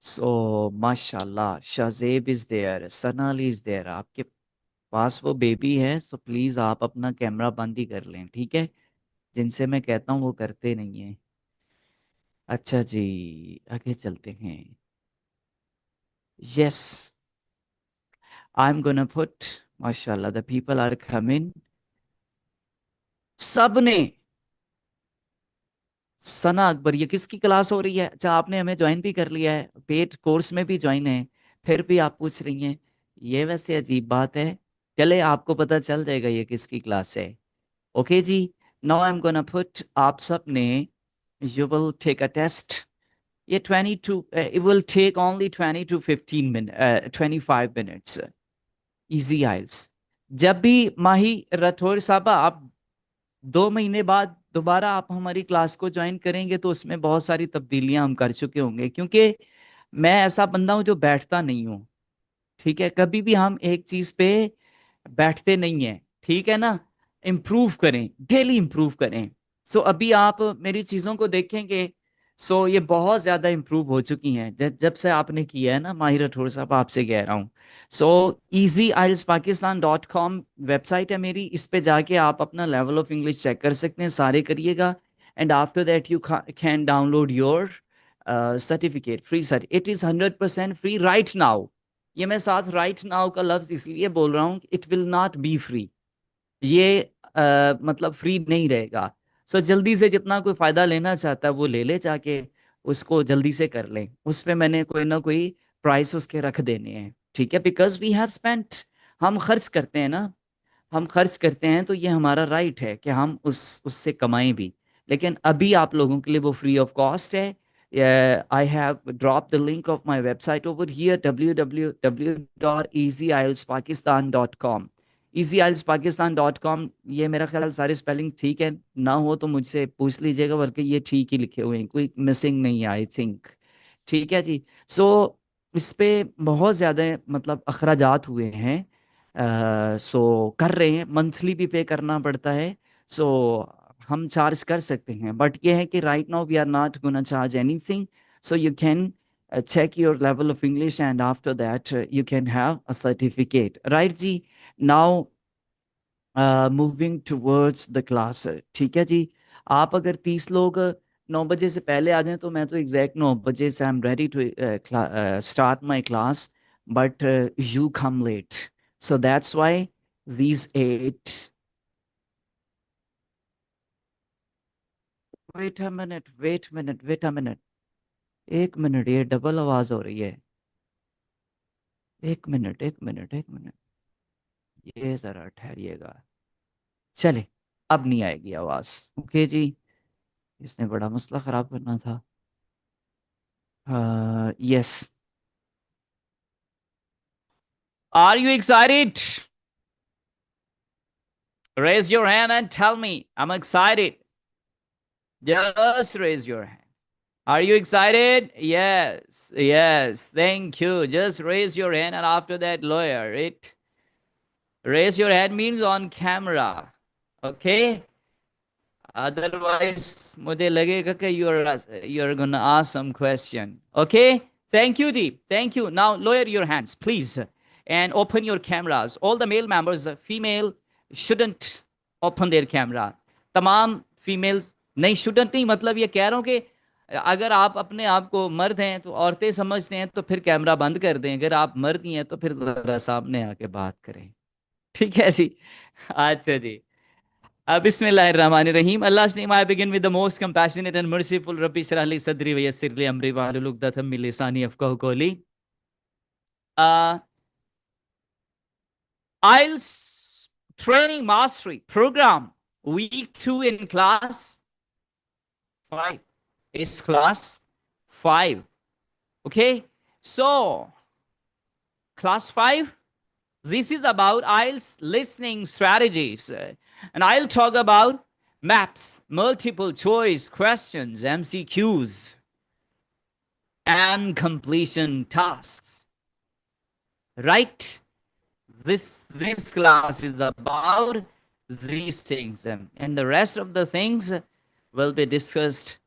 सो माशाल्लाह, Shahzeb is there, सनाली is there. आपके पास वो बेबी है, सो प्लीज आप अपना कैमरा बंद ही कर लें, ठीक है? जिनसे मैं कहता हूँ वो करते नहीं है। अच्छा जी, आगे चलते हैं। Yes, I am gonna put, माशाल्लाह द पीपल आर कमिंग। सबने, सना अकबर, ये किसकी क्लास हो रही है? अच्छा, आपने हमें ज्वाइन भी कर लिया है, पेड कोर्स में भी ज्वाइन है, फिर भी आप पूछ रही हैं। ये वैसे अजीब बात है। चले, आपको पता चल जाएगा ये किसकी क्लास है। ओके जी, now I am gonna put, आप सब ने, you will take a test. ये 22, it will take only 20 to 15 minutes, 25 minutes, easy आइल्स। जब भी माही राठौर साहबा, आप 2 महीने बाद दोबारा आप हमारी क्लास को ज्वाइन करेंगे तो उसमें बहुत सारी तब्दीलियां हम कर चुके होंगे, क्योंकि मैं ऐसा बंदा हूं जो बैठता नहीं हूँ। ठीक है, कभी भी हम एक चीज पे बैठते नहीं हैं, ठीक है ना? इम्प्रूव करें, डेली इम्प्रूव करें। सो अभी आप मेरी चीज़ों को देखेंगे, सो ये बहुत ज़्यादा इम्प्रूव हो चुकी हैं जब से आपने किया है ना, माहिर राठौर साहब, आपसे कह रहा हूँ। सो easyilspakistan.com वेबसाइट है मेरी, इस पे जाके आप अपना लेवल ऑफ इंग्लिश चेक कर सकते हैं, सारे करिएगा। And after that you can download your certificate, free sir, it is 100% free right now. ये मैं साथ राइट नाउ का लफ्ज इसलिए बोल रहा हूँ, it will not be free. ये मतलब फ्री नहीं रहेगा। सो जल्दी से जितना कोई फायदा लेना चाहता है वो ले ले जाके, उसको जल्दी से कर लें। उस पे मैंने कोई ना कोई प्राइस उसके रख देने हैं, ठीक है? बिकॉज वी हैव स्पेंट, हम खर्च करते हैं ना, हम खर्च करते हैं तो ये हमारा राइट है कि हम उससे कमाएं भी। लेकिन अभी आप लोगों के लिए वो फ्री ऑफ कॉस्ट है। I have drop the link of my website over here, www.easyielspakistan.com। easyielspakistan.com, ये मेरा ख्याल सारे स्पेलिंग ठीक है, ना हो तो मुझसे पूछ लीजिएगा, बल्कि ये ठीक ही लिखे हुए हैं, कोई मिसिंग नहीं है आई थिंक। ठीक है जी। सो इस पे बहुत ज़्यादा मतलब अखराजात हुए हैं। सो कर रहे हैं, मंथली भी पे करना पड़ता है। सो हम चार्ज कर सकते हैं, बट ये है कि right now we are not gonna charge anything. So you can check your level of English, and after that you can have a certificate, right जी? Now moving towards the class, ठीक है जी। आप अगर 30 लोग 9 बजे से पहले आ जाएं तो मैं तो एग्जैक्ट 9 बजे से I am ready to start my class, but you come late, so that's why these 8, wait a minute, 1 minute, ये डबल आवाज हो रही है। 1 मिनट, ये जरा ठहरिएगा। चले, अब नहीं आएगी आवाज। ओके जी, इसने बड़ा मसला खराब करना था। Yes, are you excited? Raise your hand and tell me I'm excited. Just raise your hand. Are you excited? Yes, yes. Thank you. Just raise your hand, and after that, lower it. Raise your hand means on camera. Okay? Otherwise, मुझे लगेगा कि you're gonna ask some question. Okay? Thank you, Deep. Thank you. Now lower your hands, please, and open your cameras. All the male members, female shouldn't open their camera. तमाम females नहीं, shouldn't नहीं, मतलब ये कह रहा हूँ कि अगर आप अपने आप को मर्द हैं तो औरतें समझते हैं तो फिर कैमरा बंद कर दें, अगर आप मर्द ही हैं तो फिर जरा सामने आके बात करें। ठीक है जी। अच्छा जी। Bismillahirrahmanirrahim. Allah's name I begin with the most compassionate and merciful. Rabbi shrah li sadri wa yassir li amri wahlul 'uqdatam min lisani yafqahu qawli. Uh, IELTS Training Mastery Program, Week 2 in Class 5. It's Class 5. Okay? So, Class 5, this is about IELTS listening strategies. And I'll talk about maps, multiple choice questions, MCQs, and completion tasks. Right? This class is about these things, and the rest of the things will be discussed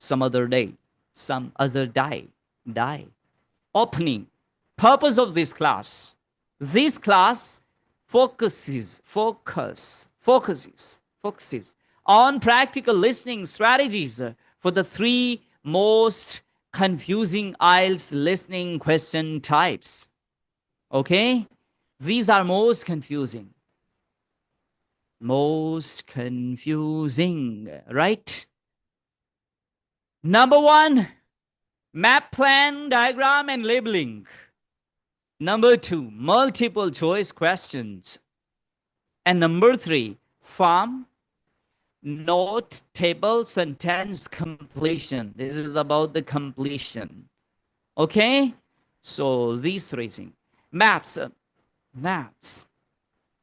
some other day, some other day. die. Opening. Purpose of this class. This class focuses on practical listening strategies for the three most confusing IELTS listening question types. Okay? These are most confusing. Most confusing, right? Number one, map, plan, diagram, and labeling. Number two, multiple choice questions. And number three, form, note, table, sentence completion. This is about the completion. Okay? So these three things. Maps.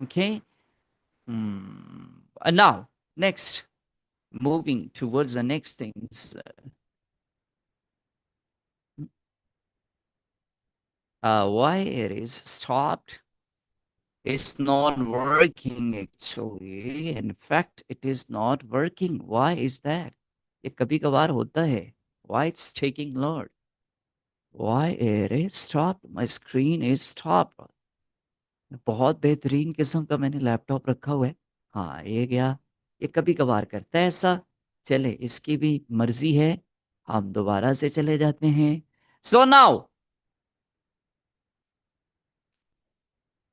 Okay? And now, next, moving towards the next things. Why it is stopped? It's not working actually. In fact, it is not working. Why is that? ये कभी कभार होता है. Why it's taking long? Why it is stopped? My screen is stopped. बहुत बेहतरीन किस्म का मैंने लैपटॉप रखा हुआ है. हाँ, ये गया. ये कभी कभार करता है ऐसा. चले, इसकी भी मर्जी है. हम दोबारा से चले जाते हैं. So now,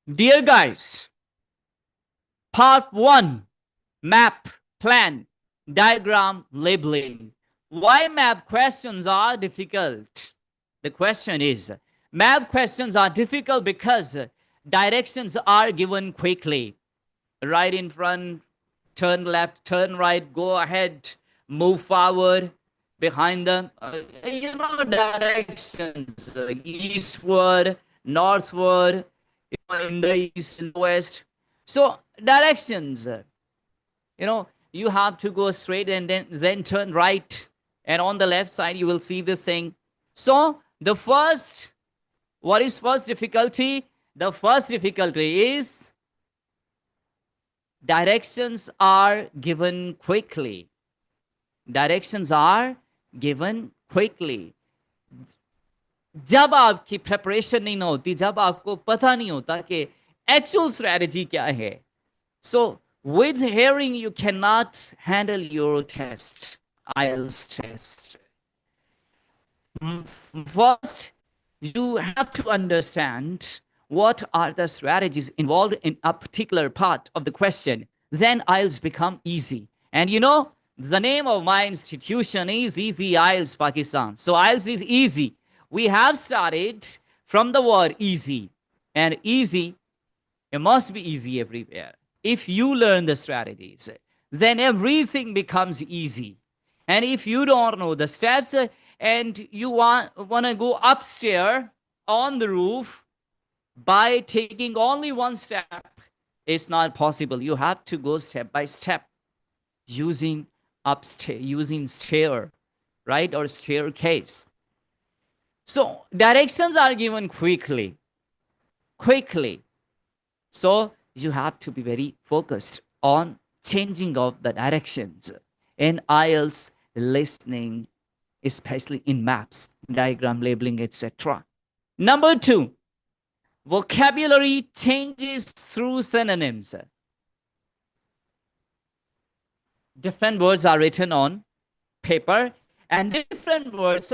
dear guys, part 1, map, plan, diagram, labeling. Why map questions are difficult? The question is, map questions are difficult because directions are given quickly. Right in front, turn left, turn right, go ahead, move forward, behind them. Directions, eastward, northward, in the east and west. So directions, you have to go straight and then turn right. And on the left side, you will see this thing. So what is first difficulty? The first difficulty is directions are given quickly. Directions are given quickly. जब आपकी preparation नहीं होती, जब आपको पता नहीं होता कि एक्चुअल स्ट्रेटजी क्या है, so with hearing you cannot handle your test, IELTS test. First, you have to understand what are the strategies involved in a particular part of the question. Then IELTS become easy. And the name of my institution is Easy IELTS Pakistan. So IELTS is easy. We have started from the word easy. And easy, it must be easy everywhere. If you learn the strategies, then everything becomes easy. And if you don't know the steps and you want to go upstairs on the roof by taking only one step, it's not possible. You have to go step by step using stair, right, or staircase. So directions are given quickly. So you have to be very focused on changing of the directions in IELTS listening, especially in maps, diagram, labeling, etc. Number 2, vocabulary changes through synonyms. Different words are written on paper and different words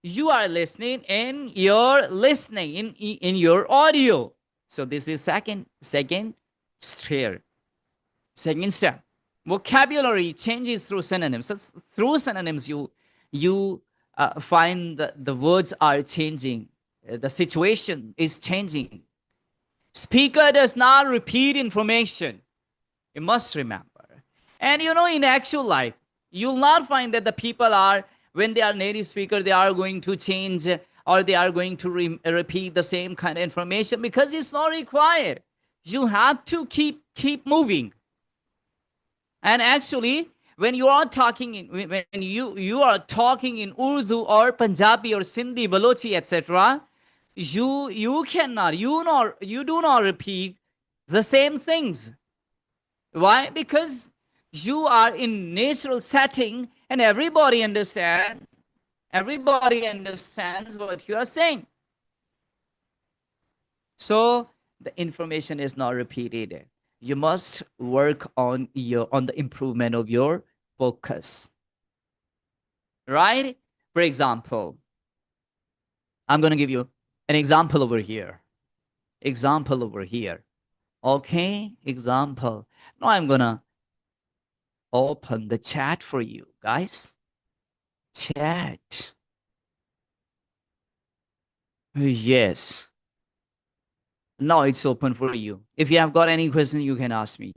you are listening in your audio. So this is second step. Vocabulary changes through synonyms. So through synonyms, you find the words are changing. The situation is changing. Speaker does not repeat information. You must remember. And in actual life, you'll not find that the people are, when they are native speaker, they are going to change or they are going to repeat the same kind of information, because it's not required. You have to keep moving. And actually, when you are talking when you are talking in Urdu or Punjabi or Sindhi, Balochi, etc., you do not repeat the same things. Why? Because you are in natural setting and everybody understand Everybody understands what you are saying. So the information is not repeated. You must work on the improvement of your focus. Right? For example, I'm going to give you an example over here. Example over here. Okay, example. Now I'm going to open the chat for you, guys. Chat. Yes. Now it's open for you. If you have got any question, you can ask me.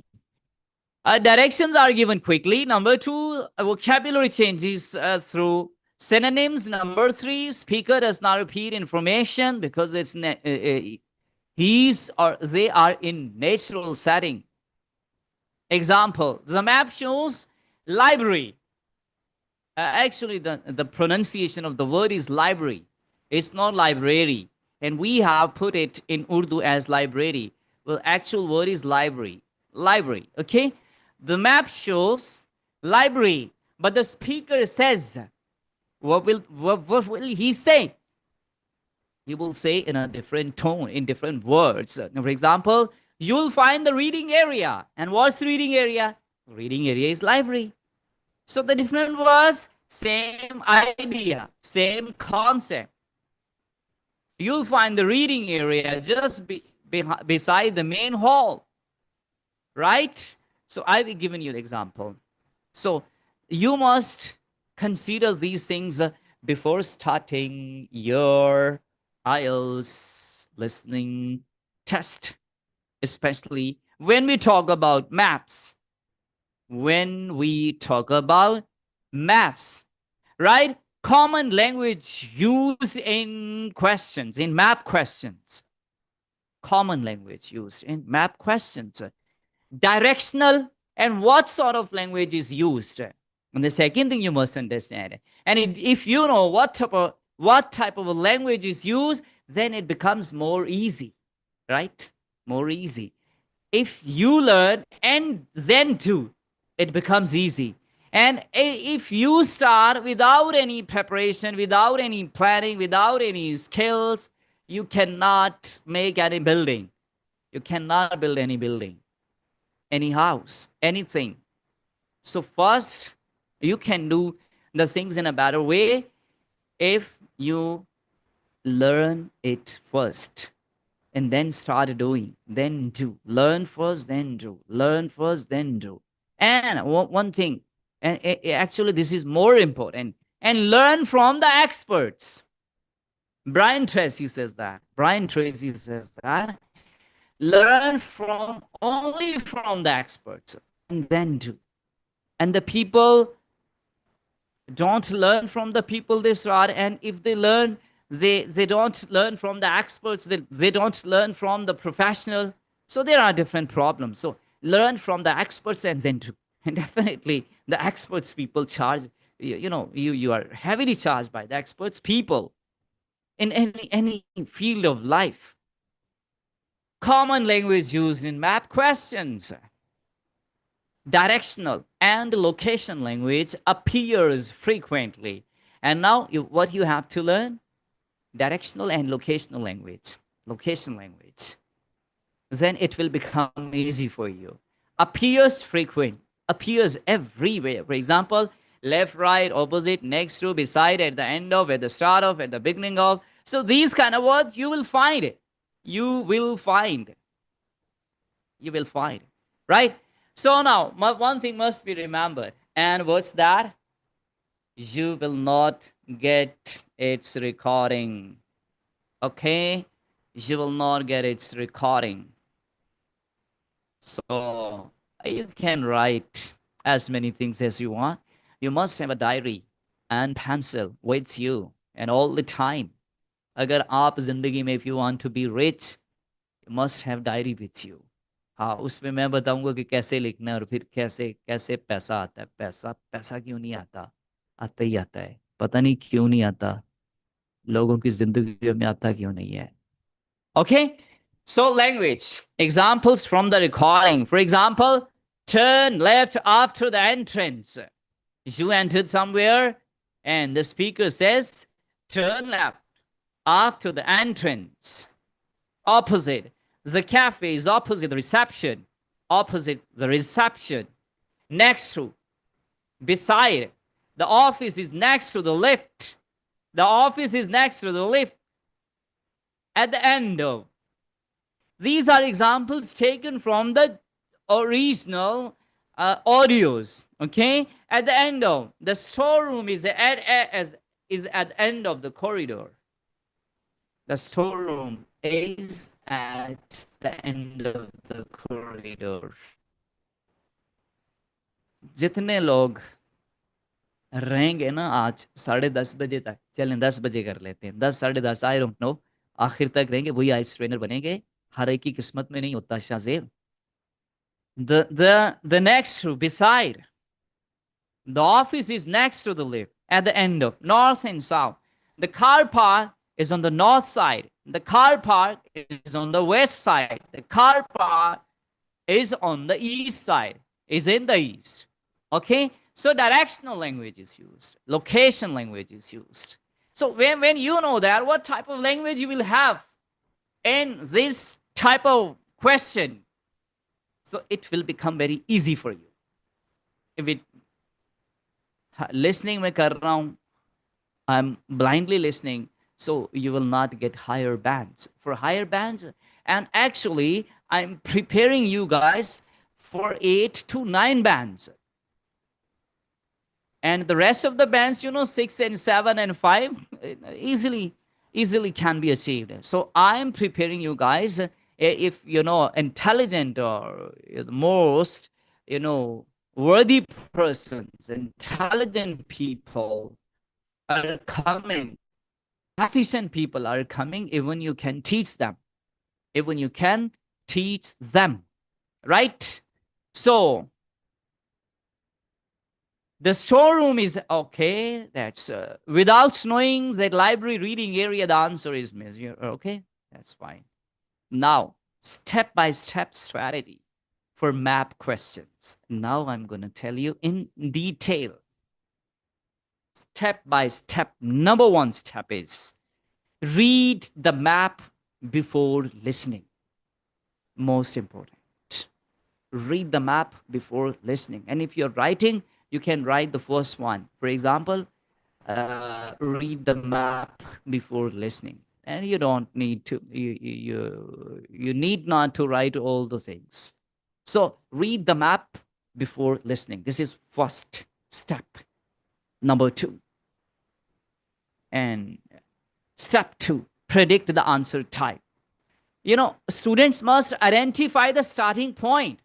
Directions are given quickly. Number 2, vocabulary changes through synonyms. Number 3, speaker does not repeat information because it's he's or they are in natural setting. Example, the map shows library. Actually, the pronunciation of the word is library. It's not library. And we have put it in Urdu as library. Well, actual word is library. Library, okay? The map shows library, but the speaker says, what will he say? He will say in a different tone, in different words. For example, you'll find the reading area. And what's reading area? Reading area is library. So the different words, same idea, same concept. You'll find the reading area just beside the main hall, right? So I've given you the example. So you must consider these things before starting your Ielts listening test, especially when we talk about maps. When we talk about maps, right? Common language used in questions, in map questions. Common language used in map questions. Directional, and what sort of language is used. And the second thing you must understand. And if you know what type of a language is used, then it becomes more easy, right? More easy. If you learn and then do, it becomes easy. And if you start without any preparation, without any planning, without any skills, you cannot make any building. You cannot build any building, any house, anything. So first, you can do the things in a better way if you learn it first and then start doing, then do. Learn first, then do. Learn first, then do. And one thing, and actually this is more important, and learn from the experts. Brian Tracy says that. Learn only from the experts and then do. And the people don't learn from the people they start, and if they learn, they don't learn from the experts, they don't learn from the professional. So there are different problems. So learn from the experts and then do. And definitely the experts people charge, you are heavily charged by the experts people in any field of life. Common language used in map questions. Directional and location language appears frequently. And now what you have to learn? Directional and locational language. Location language. Then it will become easy for you. Appears frequent. Appears everywhere. For example, left, right, opposite, next to, beside, at the end of, at the start of, at the beginning of. So these kind of words you will find it. You will find. Right? So now, one thing must be remembered. And what's that? You will not get its recording. Okay? You will not get its recording. So you can write as many things as you want. You must have a diary and pencil with you and all the time. अगर आप जिंदगी में if you want to be rich, you must have diary with you. हाँ, उसमें मैं बताऊंगा कि कैसे लिखना है और फिर कैसे पैसा आता है. पैसा क्यों नहीं आता? आता ही आता है. पता नहीं क्यों नहीं आता. लोगों की जिंदगी में आता क्यों नहीं है. Okay? So language. Examples from the recording. For example, turn left after the entrance. You entered somewhere, And the speaker says, turn left after the entrance. Opposite. The cafe is opposite the reception. Opposite the reception. Next to. Beside. The office is next to the lift. The office is next to the lift. At the end of. These are examples taken from the original audios. Okay. At the end of. The storeroom is at the end of the corridor. The storeroom is at the end of the corridor. जितने लोग रहेंगे ना आज 10:30 बजे तक, चलें 10 बजे कर लेते हैं, 10 10:30, आई डोंट नो, आखिर तक रहेंगे वही आइल्स ट्रेनर बनेंगे. हर एक की किस्मत में नहीं होता Shahzeb. The next to beside. The office is next to the lift at the end of north and south. The car park is on the north side. The car park is on the west side. The car park is on the east side, is in the east. Okay? So directional language is used. Location language is used. So when you know that, what type of language you will have in this type of question, so it will become very easy for you. If it listening mein kar raha hu, I'm blindly listening, so you will not get higher bands. For higher bands, and actually, I'm preparing you guys for 8 to 9 bands. And the rest of the bands, 6 and 7 and 5, easily can be achieved. So I'm preparing you guys, if, intelligent or the most, worthy persons, intelligent people are coming, efficient people are coming, even you can teach them. Even you can teach them, right? So the storeroom is okay. That's without knowing that library reading area, the answer is measure. Okay, that's fine. Now, step-by-step strategy for map questions. Now I'm going to tell you in detail. Step by step. Number 1 step is read the map before listening. Most important. Read the map before listening. And if you're writing, you can write the first one. For example, read the map before listening. And you don't need to, you need not to write all the things. So read the map before listening. This is first step. Number 2. And step 2, predict the answer type. Students must identify the starting point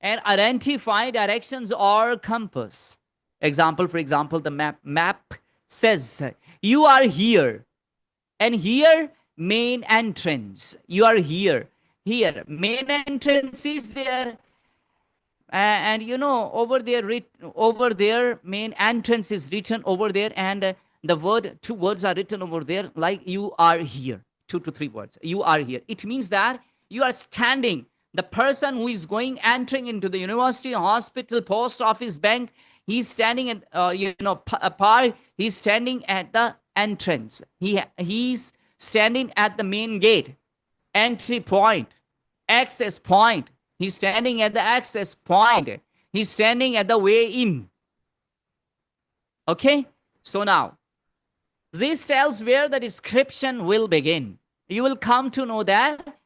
and identify directions or compass. For example, the map says, you are here. And here, main entrance. You are here. Here, main entrance is there. And over there, main entrance is written over there, and the 2 words are written over there, like you are here. 2 to 3 words. You are here. It means that you are standing. The person who is entering into the university, hospital, post office, bank, he's standing at park. He's standing at the entrance. He's standing at the main gate, entry point, access point. He's standing at the access point. He's standing at the way in. Okay? So now, this tells where the description will begin. You will come to know that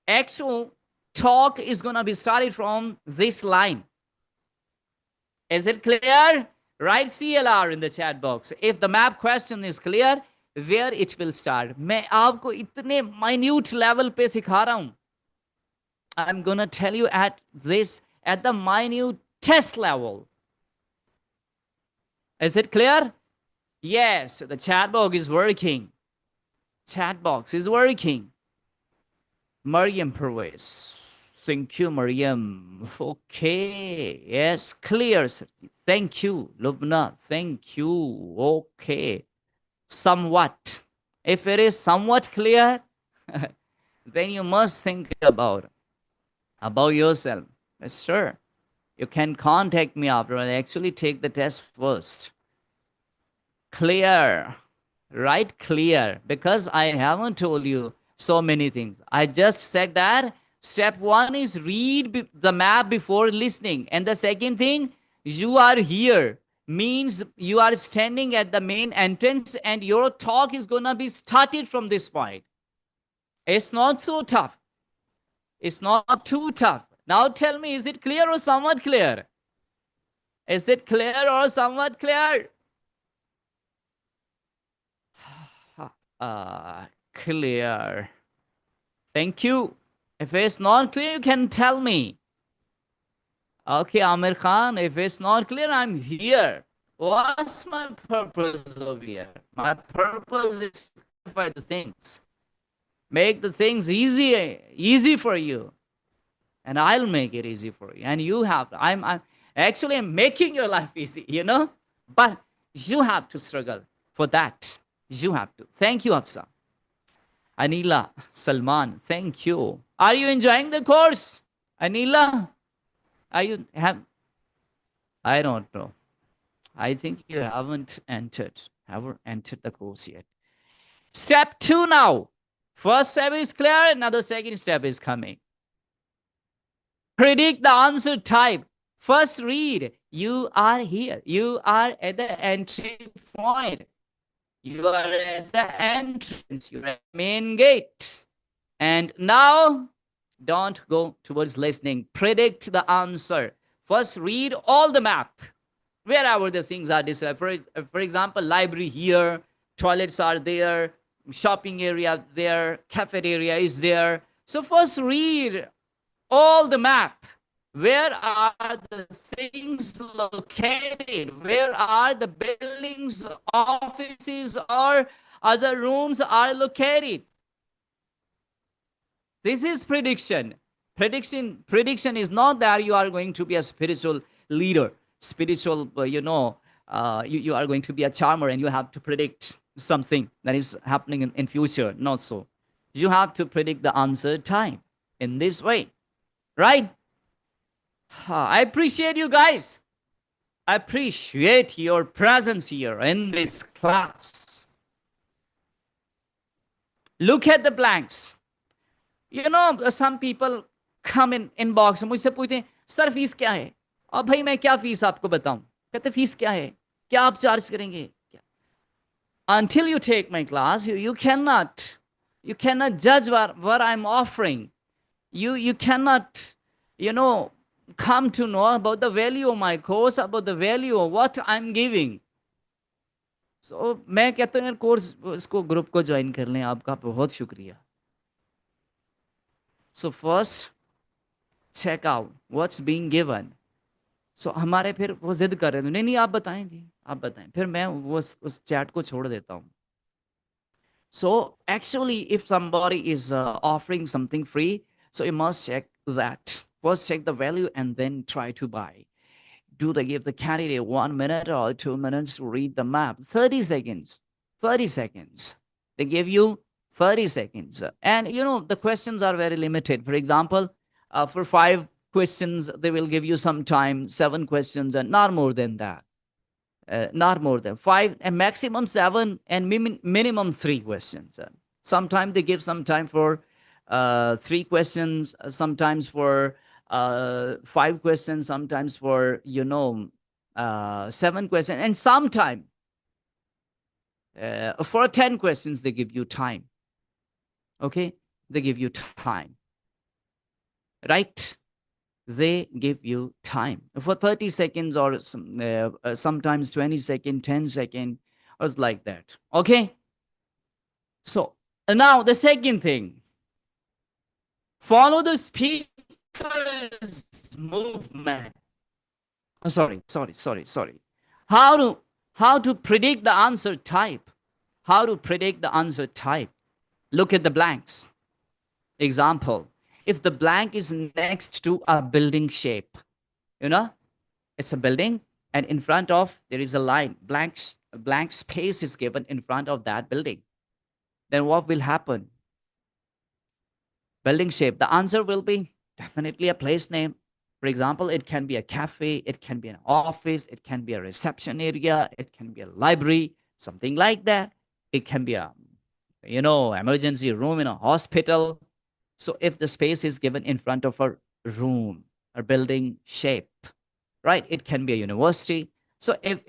actual talk is going to be started from this line. Is it clear? Write CLR in the chat box. If the map question is clear, where it will start. मैं आपको इतने minute level पे सिखा रहा हूं. I'm going to tell you at the minute test level. Is it clear? Yes, the chat box is working. Chat box is working. Mariam Perez. Thank you, Mariam. Okay. Yes, clear. Thank you, Lubna. Thank you. Okay. Somewhat. If it is somewhat clear, then you must think about yourself. Yes, sure. You can contact me after. I actually take the test first. Clear. Right? Clear. Because I haven't told you so many things. I just said that step one is read the map before listening. And the second thing, you are here means you are standing at the main entrance and your talk is going to be started from this point. It's not so tough. It's not too tough. Now tell me, is it clear or somewhat clear? Is it clear or somewhat clear? Clear. Thank you. If it's not clear, you can tell me. Okay, Amir Khan, if it's not clear, I'm here. What's my purpose over here? My purpose is to clarify the things. Make the things easy for you. And I'll make it easy for you. And you have to. I'm actually making your life easy, you know? But you have to struggle for that. You have to. Thank you, Hafsa. Anila, Salman, thank you. Are you enjoying the course? Anila, are you have? I don't know. I think you haven't entered the course yet. Step 2 now. First step is clear. Now the second step is coming. Predict the answer type. First read. You are here. You are at the entry point. You are at the entrance. You're at the main gate. And now, don't go towards listening. Predict the answer. First, read all the map. Wherever the things are displayed. For example, library here, toilets are there, shopping area there, cafeteria is there. So first read all the map. Where are the things located? Where are the buildings, offices, or other rooms are located? This is prediction. Prediction is not that you are going to be a spiritual leader, spiritual, you are going to be a charmer and you have to predict something that is happening in future. Not so. You have to predict the answer time in this way, right? I appreciate you guys. I appreciate your presence here in this class. Look at the blanks. You know, some people come in inbox मुझसे पूछते हैं sir fees क्या है अब भाई मैं क्या fees आपको बताऊं कहते फीस क्या है क्या आप चार्ज करेंगे until you take my class you cannot judge what I'm offering. You cannot come to know about the value of my course, about the value of what I'm giving. So मैं कहता हूँ course इसको group को join कर लें. आपका बहुत शुक्रिया. So first check out what's being given. So हमारे फिर वो जिद कर रहे थे नहीं आप बताएं जी आप बताएं फिर मैं वो उस चैट को छोड़ देता हूँ. So actually if somebody is offering something free, so you must check that. First check the value and then try to buy. Do they give the candidate 1 minute or 2 minutes to read the map? 30 seconds. 30 seconds. They give you 30 seconds. And the questions are very limited. For example, for 5 questions, they will give you some time, 7 questions, and not more than that. Not more than 5, and maximum 7, and minimum 3 questions. Sometimes they give some time for 3 questions, sometimes for 5 questions, sometimes for 7 questions, and sometimes for 10 questions they give you time. Okay, they give you time, right? They give you time for 30 seconds or sometimes 20 seconds, 10 seconds, or like that. Okay, so now the second thing, follow the speaker's movement. Sorry. How to predict the answer type? How to predict the answer type? Look at the blanks. Example, if the blank is next to a building shape, it's a building and in front of there is a line, blank space is given in front of that building, then what will happen? Building shape, the answer will be definitely a place name. For example, it can be a cafe, it can be an office, it can be a reception area, it can be a library, something like that. It can be a, emergency room in a hospital. So if the space is given in front of a room or building shape, right? It can be a university. So if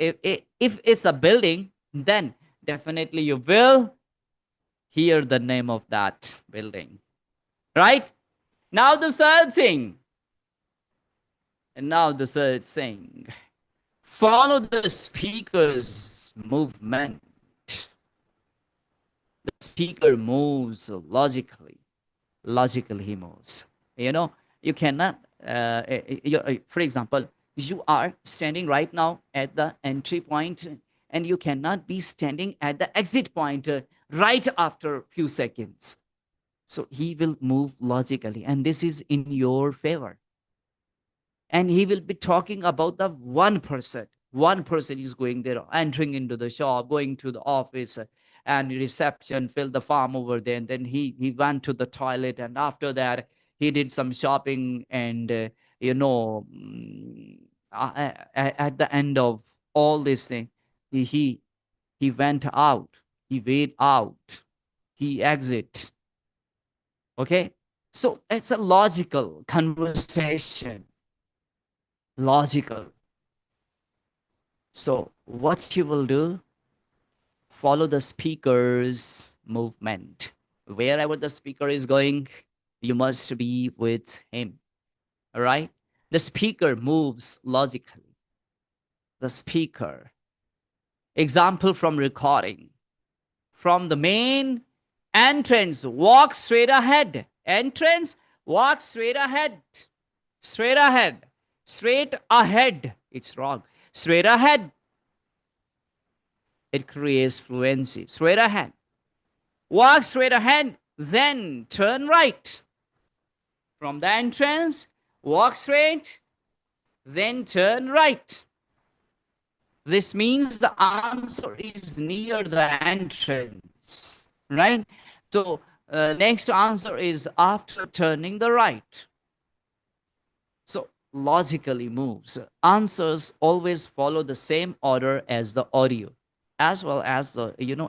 it's a building, then definitely you will hear the name of that building, right? Now the third thing, follow the speaker's movement. The speaker moves logically. Logically, he moves. You know, you cannot, for example, you are standing right now at the entry point, and you cannot be standing at the exit point right after a few seconds. So he will move logically, and this is in your favor. And he will be talking about the one person is going there, entering into the shop, going to the office, and reception, fill the form over there, and then he went to the toilet, and after that he did some shopping, and you know mm, at the end of all this thing, he he went out, he went out, he exit. Okay, so it's a logical conversation. Logical. So what you will do, follow the speaker's movement. Wherever the speaker is going, you must be with him. All right? The speaker moves logically. The speaker. Example from recording. From the main entrance, walk straight ahead. Entrance, walk straight ahead. Straight ahead. Straight ahead. It's wrong. Straight ahead. It creates fluency. Straight ahead. Walk straight ahead, then turn right. From the entrance, walk straight, then turn right. This means the answer is near the entrance, right? So next answer is after turning the right. So logically moves. Answers always follow the same order as the audio, as well as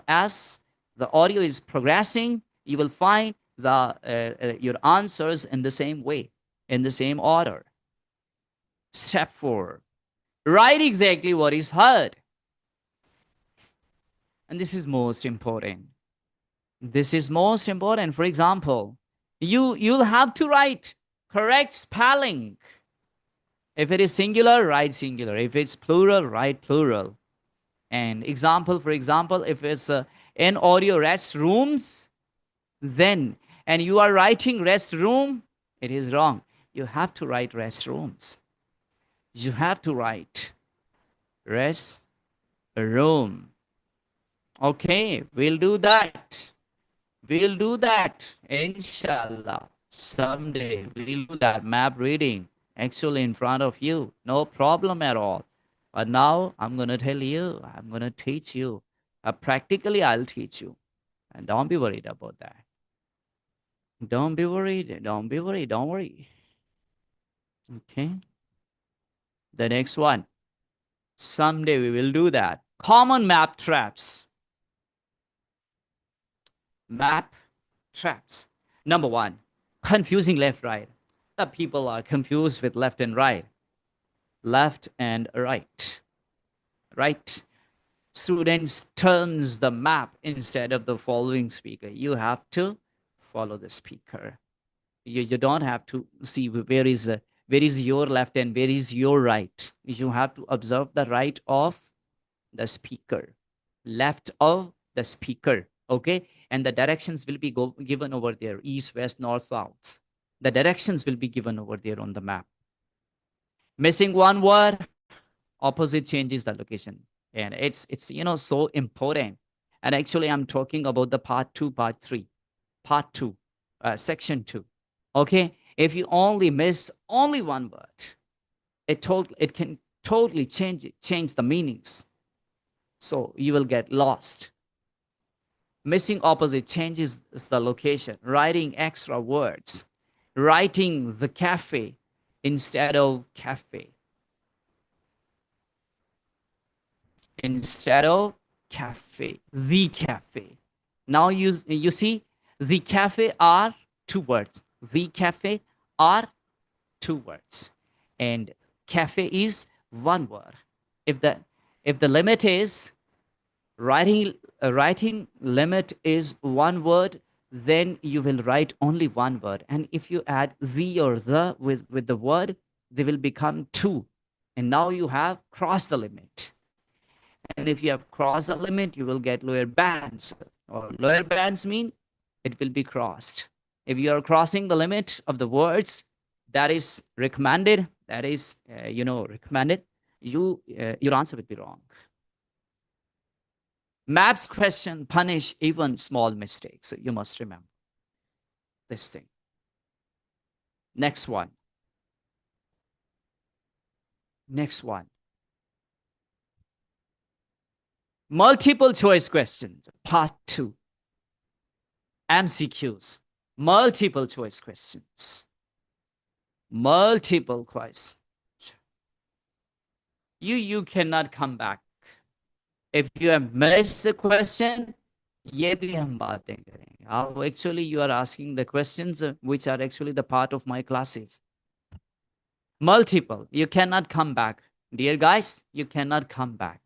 as the audio is progressing, you will find your answers in the same way, in the same order. Step 4, write exactly what is heard. And this is most important. This is most important. For example, you'll have to write correct spelling. If it is singular, write singular. If it's plural, write plural. And example, for example, if it's in audio restrooms, then, and you are writing restroom, it is wrong. You have to write restrooms. You have to write rest room. Okay, we'll do that. We'll do that, inshallah. Someday we'll do that map reading actually in front of you. No problem at all. But now I'm going to tell you, I'm going to teach you. Practically, I'll teach you. And don't be worried about that. Don't be worried. Don't be worried. Don't worry. Okay. The next one. Someday we will do that. Common map traps. Map traps. Number 1, confusing left right. The people are confused with left and right. Left and right. Right. Students turns the map instead of the following speaker. You have to follow the speaker. You don't have to see where is your left and where is your right. You have to observe the right of the speaker, left of the speaker. Okay, and the directions will be given over there: east, west, north, south. The directions will be given over there on the map. Missing one word, opposite changes the location, and it's so important. And actually, I'm talking about the part 2, part 3, part 2, section 2. Okay, if you only miss only one word, it can totally change the meanings. So you will get lost. Missing opposite changes the location. Writing extra words. Writing the cafe instead of cafe. Instead of cafe, the cafe. Now you see, the cafe are two words. The cafe are two words, and cafe is one word. If the limit is writing, writing limit is one word, then you will write only one word. And if you add the or the with the word, they will become two, and now you have crossed the limit. And if you have crossed the limit, you will get lower bands, or lower bands mean it will be crossed. If you are crossing the limit of the words that is recommended, that is recommended, your answer would be wrong. Maps question punish even small mistakes. So you must remember this thing. Next one. Next one. Multiple choice questions, part 2. MCQs. Multiple choice questions. Multiple questions. You cannot come back. If you have missed the question, ये भी हम बातें करेंगे. Actually, you are asking the questions which are actually the part of my classes. Multiple. You cannot come back. Dear guys, you cannot come back.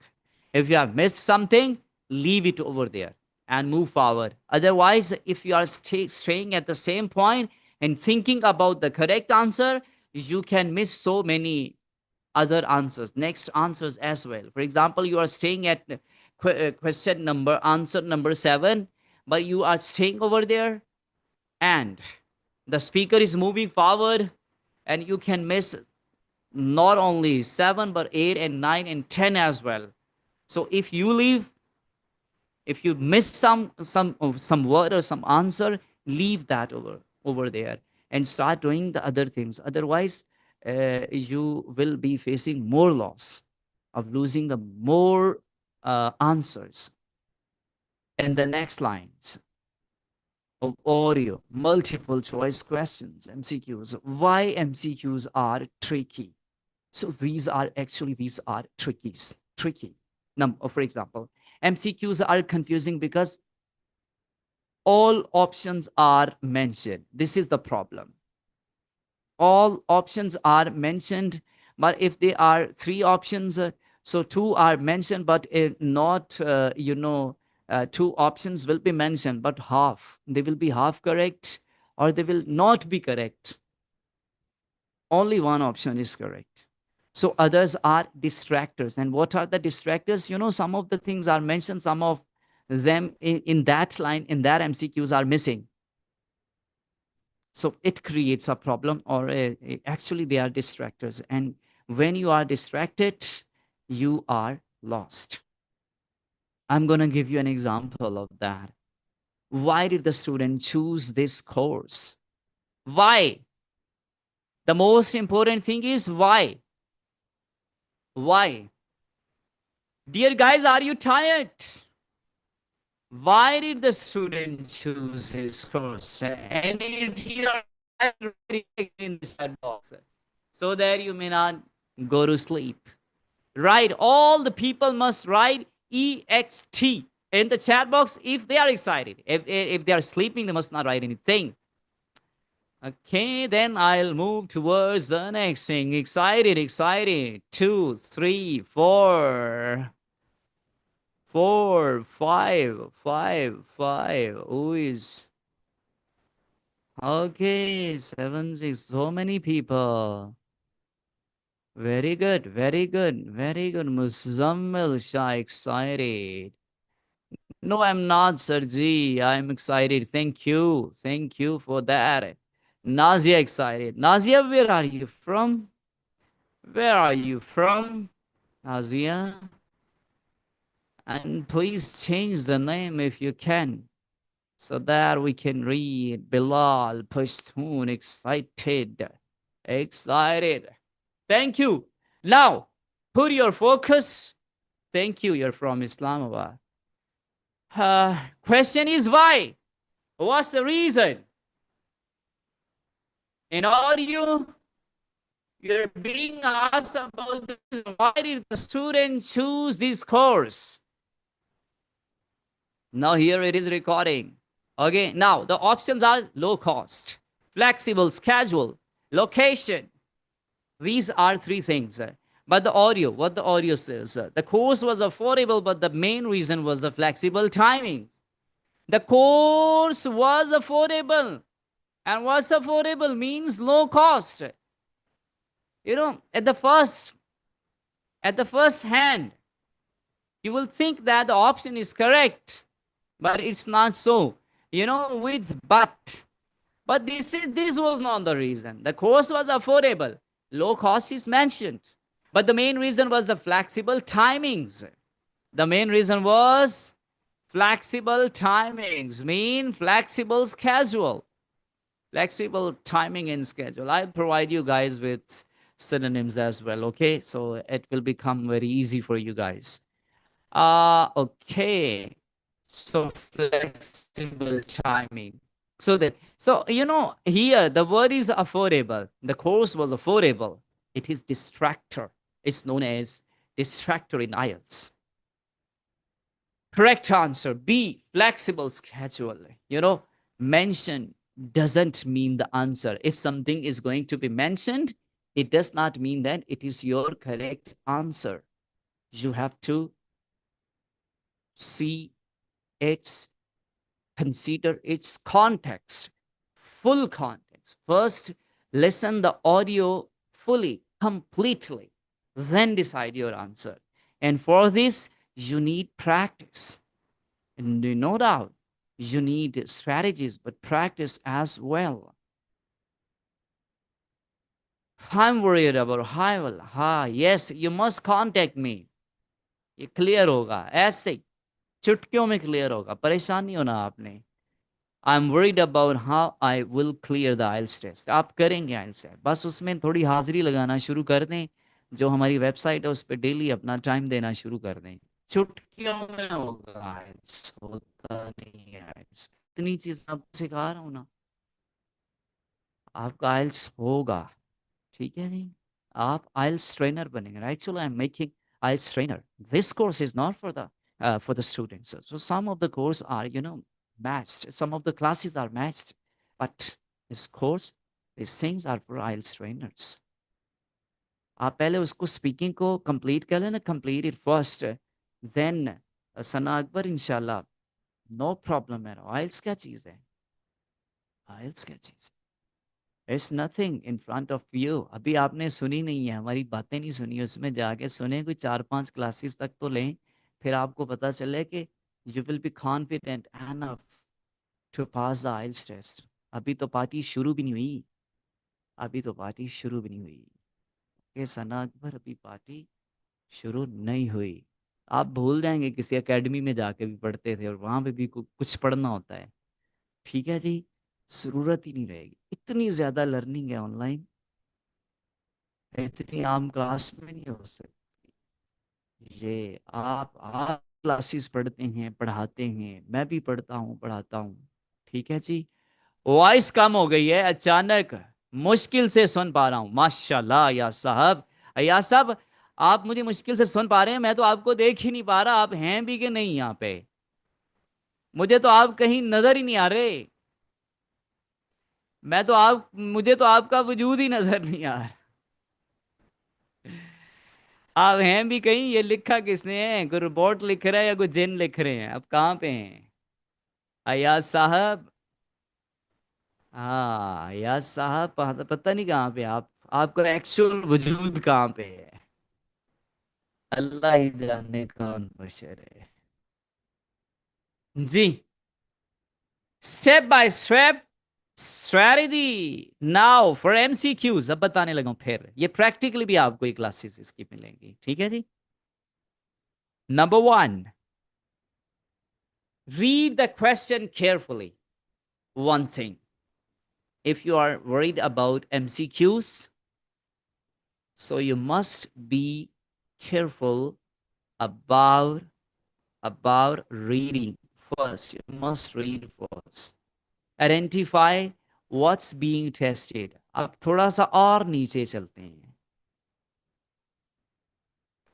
If you have missed something, leave it over there and move forward. Otherwise, if you are staying at the same point and thinking about the correct answer, you can miss so many other answers, next answers as well. For example, you are staying at question number, answer number 7, but you are staying over there and the speaker is moving forward, and you can miss not only 7 but 8 and 9 and 10 as well. So if you leave, if you miss some word or some answer, leave that over there and start doing the other things. Otherwise, you will be facing more loss of losing the more answers. And the next lines of audio, multiple choice questions, MCQs. Why MCQs are tricky? So these are tricky. Now, for example, MCQs are confusing because all options are mentioned. This is the problem. All options are mentioned, but if there are 3 options, so 2 are mentioned, but not, 2 options will be mentioned, but half. They will be half correct, or they will not be correct. Only one option is correct. So others are distractors. And what are the distractors? Some of the things are mentioned, some of them in that line, in that MCQs are missing. So it creates a problem, or actually they are distractors. And when you are distracted, you are lost. I'm going to give you an example of that. Why did the student choose this course? Why? The most important thing is why. Why? Dear guys, are you tired? Why did the student choose his course? And if you are in the chat box, so that you may not go to sleep. Right? All the people must write EXT in the chat box if they are excited. If they are sleeping, they must not write anything. Okay, then I'll move towards the next thing. Excited. 2, 3, 4. 4, 5. Who is? Okay, 7, 6. So many people. Very good. Muzammil Shah, excited. No, I'm not, Sarji. I'm excited. Thank you for that. Nazia, excited. Nazia, where are you from? Nazia? And please change the name if you can, so that we can read. Bilal, Pashtun, excited. Thank you. Now, put your focus. Thank you. You're from Islamabad. Question is why? What's the reason? In audio, you're being asked about this. Why did the student choose this course? Now here it is recording. Okay, now the options are low cost, flexible schedule, location. These are three things. But the audio, what the audio says, the course was affordable, but the main reason was the flexible timing. The course was affordable, and what's affordable means low cost. You know, at the first hand, you will think that the option is correct, but it's not so. You know, with but this was not the reason. The course was affordable. Low cost is mentioned. But the main reason was the flexible timings. The main reason was flexible timings, mean flexible schedule. Flexible timing and schedule. I'll provide you guys with synonyms as well, okay? So it will become very easy for you guys. Okay. So flexible timing. So you know, here the word is affordable. The course was affordable. It is distractor. It's known as distractor in Ielts. Correct answer B, flexible schedule. You know, mention doesn't mean the answer. If something is going to be mentioned, it does not mean that it is your correct answer. You have to see its, consider its context, full context. First, listen the audio fully, completely, then decide your answer. And for this, you need practice. And no doubt, you need strategies, but practice as well. I'm worried about how, yes, you must contact me. ये clear होगा ऐसे चुटकियों में clear होगा, परेशान नहीं होना आपने. I'm worried about how I will clear the IELTS test. आप करेंगे IELTS test. बस उसमें थोड़ी हाजिरी लगाना शुरू कर दें. जो हमारी वेबसाइट है उस पर डेली अपना टाइम देना शुरू कर दें. चुटकियों में होगा IELTS, होता नहीं है IELTS. इतनी चीज आपको सिखा रहा हूँ ना, आपका IELTS होगा. ठीक है नहीं, आप IELTS trainer बनेंगे. Actually, I'm making IELTS trainer. This course is not for the students. So some of the course are, you know, matched. Some of the classes are matched, but this course, these things are for IELTS trainers. आप पहले उसको speaking को complete कर लेना, complete it first, then सना अकबर इंशाल्लाह, no problem है. IELTS क्या चीज़ है? IELTS क्या चीज़ है? It's nothing in front of you. अभी आपने सुनी नहीं है, हमारी बातें नहीं सुनी, उसमें जाके सुने, कोई 4-5 क्लासेस तक तो लें, फिर आपको पता चले कि you will be confident enough to pass the IELTS test. अभी तो पार्टी शुरू भी नहीं हुई, अभी तो पार्टी शुरू भी नहीं हुई. कि सना अकबर, अभी पार्टी शुरू नहीं हुई. आप भूल जाएंगे किसी एकेडमी में जाके भी पढ़ते थे, और वहाँ पे भी कुछ पढ़ना होता है. ठीक है जी, ज़रूरत ही नहीं रहेगी. इतनी ज़्यादा लर्निंग है ऑनलाइन, इतनी आम क्लास में नहीं हो सकती. ये आप क्लासेस पढ़ते हैं, पढ़ाते हैं, मैं भी पढ़ता हूँ, पढ़ाता हूँ. ठीक है जी. वॉइस कम हो गई है अचानक, मुश्किल से सुन पा रहा हूँ. माशाल्लाह या साहब, या साहब, आप मुझे मुश्किल से सुन पा रहे हैं. मैं तो आपको देख ही नहीं पा रहा, आप हैं भी कि नहीं यहाँ पे. मुझे तो आप कहीं नजर ही नहीं आ रहे. मुझे तो आपका वजूद ही नजर नहीं आ रहा. आप हैं भी कहीं? ये लिखा किसने है? कोई रोबोट लिख रहा है या कोई जिन लिख रहे हैं? आप कहाँ पे हैं अयाज साहब? हाँ अयाज साहब, पता नहीं कहाँ पे आप. आपका एक्चुअल वजूद कहाँ पे है? अल्लाह ही जाने कौन बशर है जी. Step by step strategy now for MCQs. अब बताने लगा हूं, फिर ये प्रैक्टिकली भी आपको ये क्लासेस इसकी मिलेंगी. ठीक है जी. Number 1, read the question carefully. One thing, if you are worried about MCQs, so you must be careful about reading first. You must read first. Identify what's being tested. अब थोड़ा सा और नीचे चलते हैं,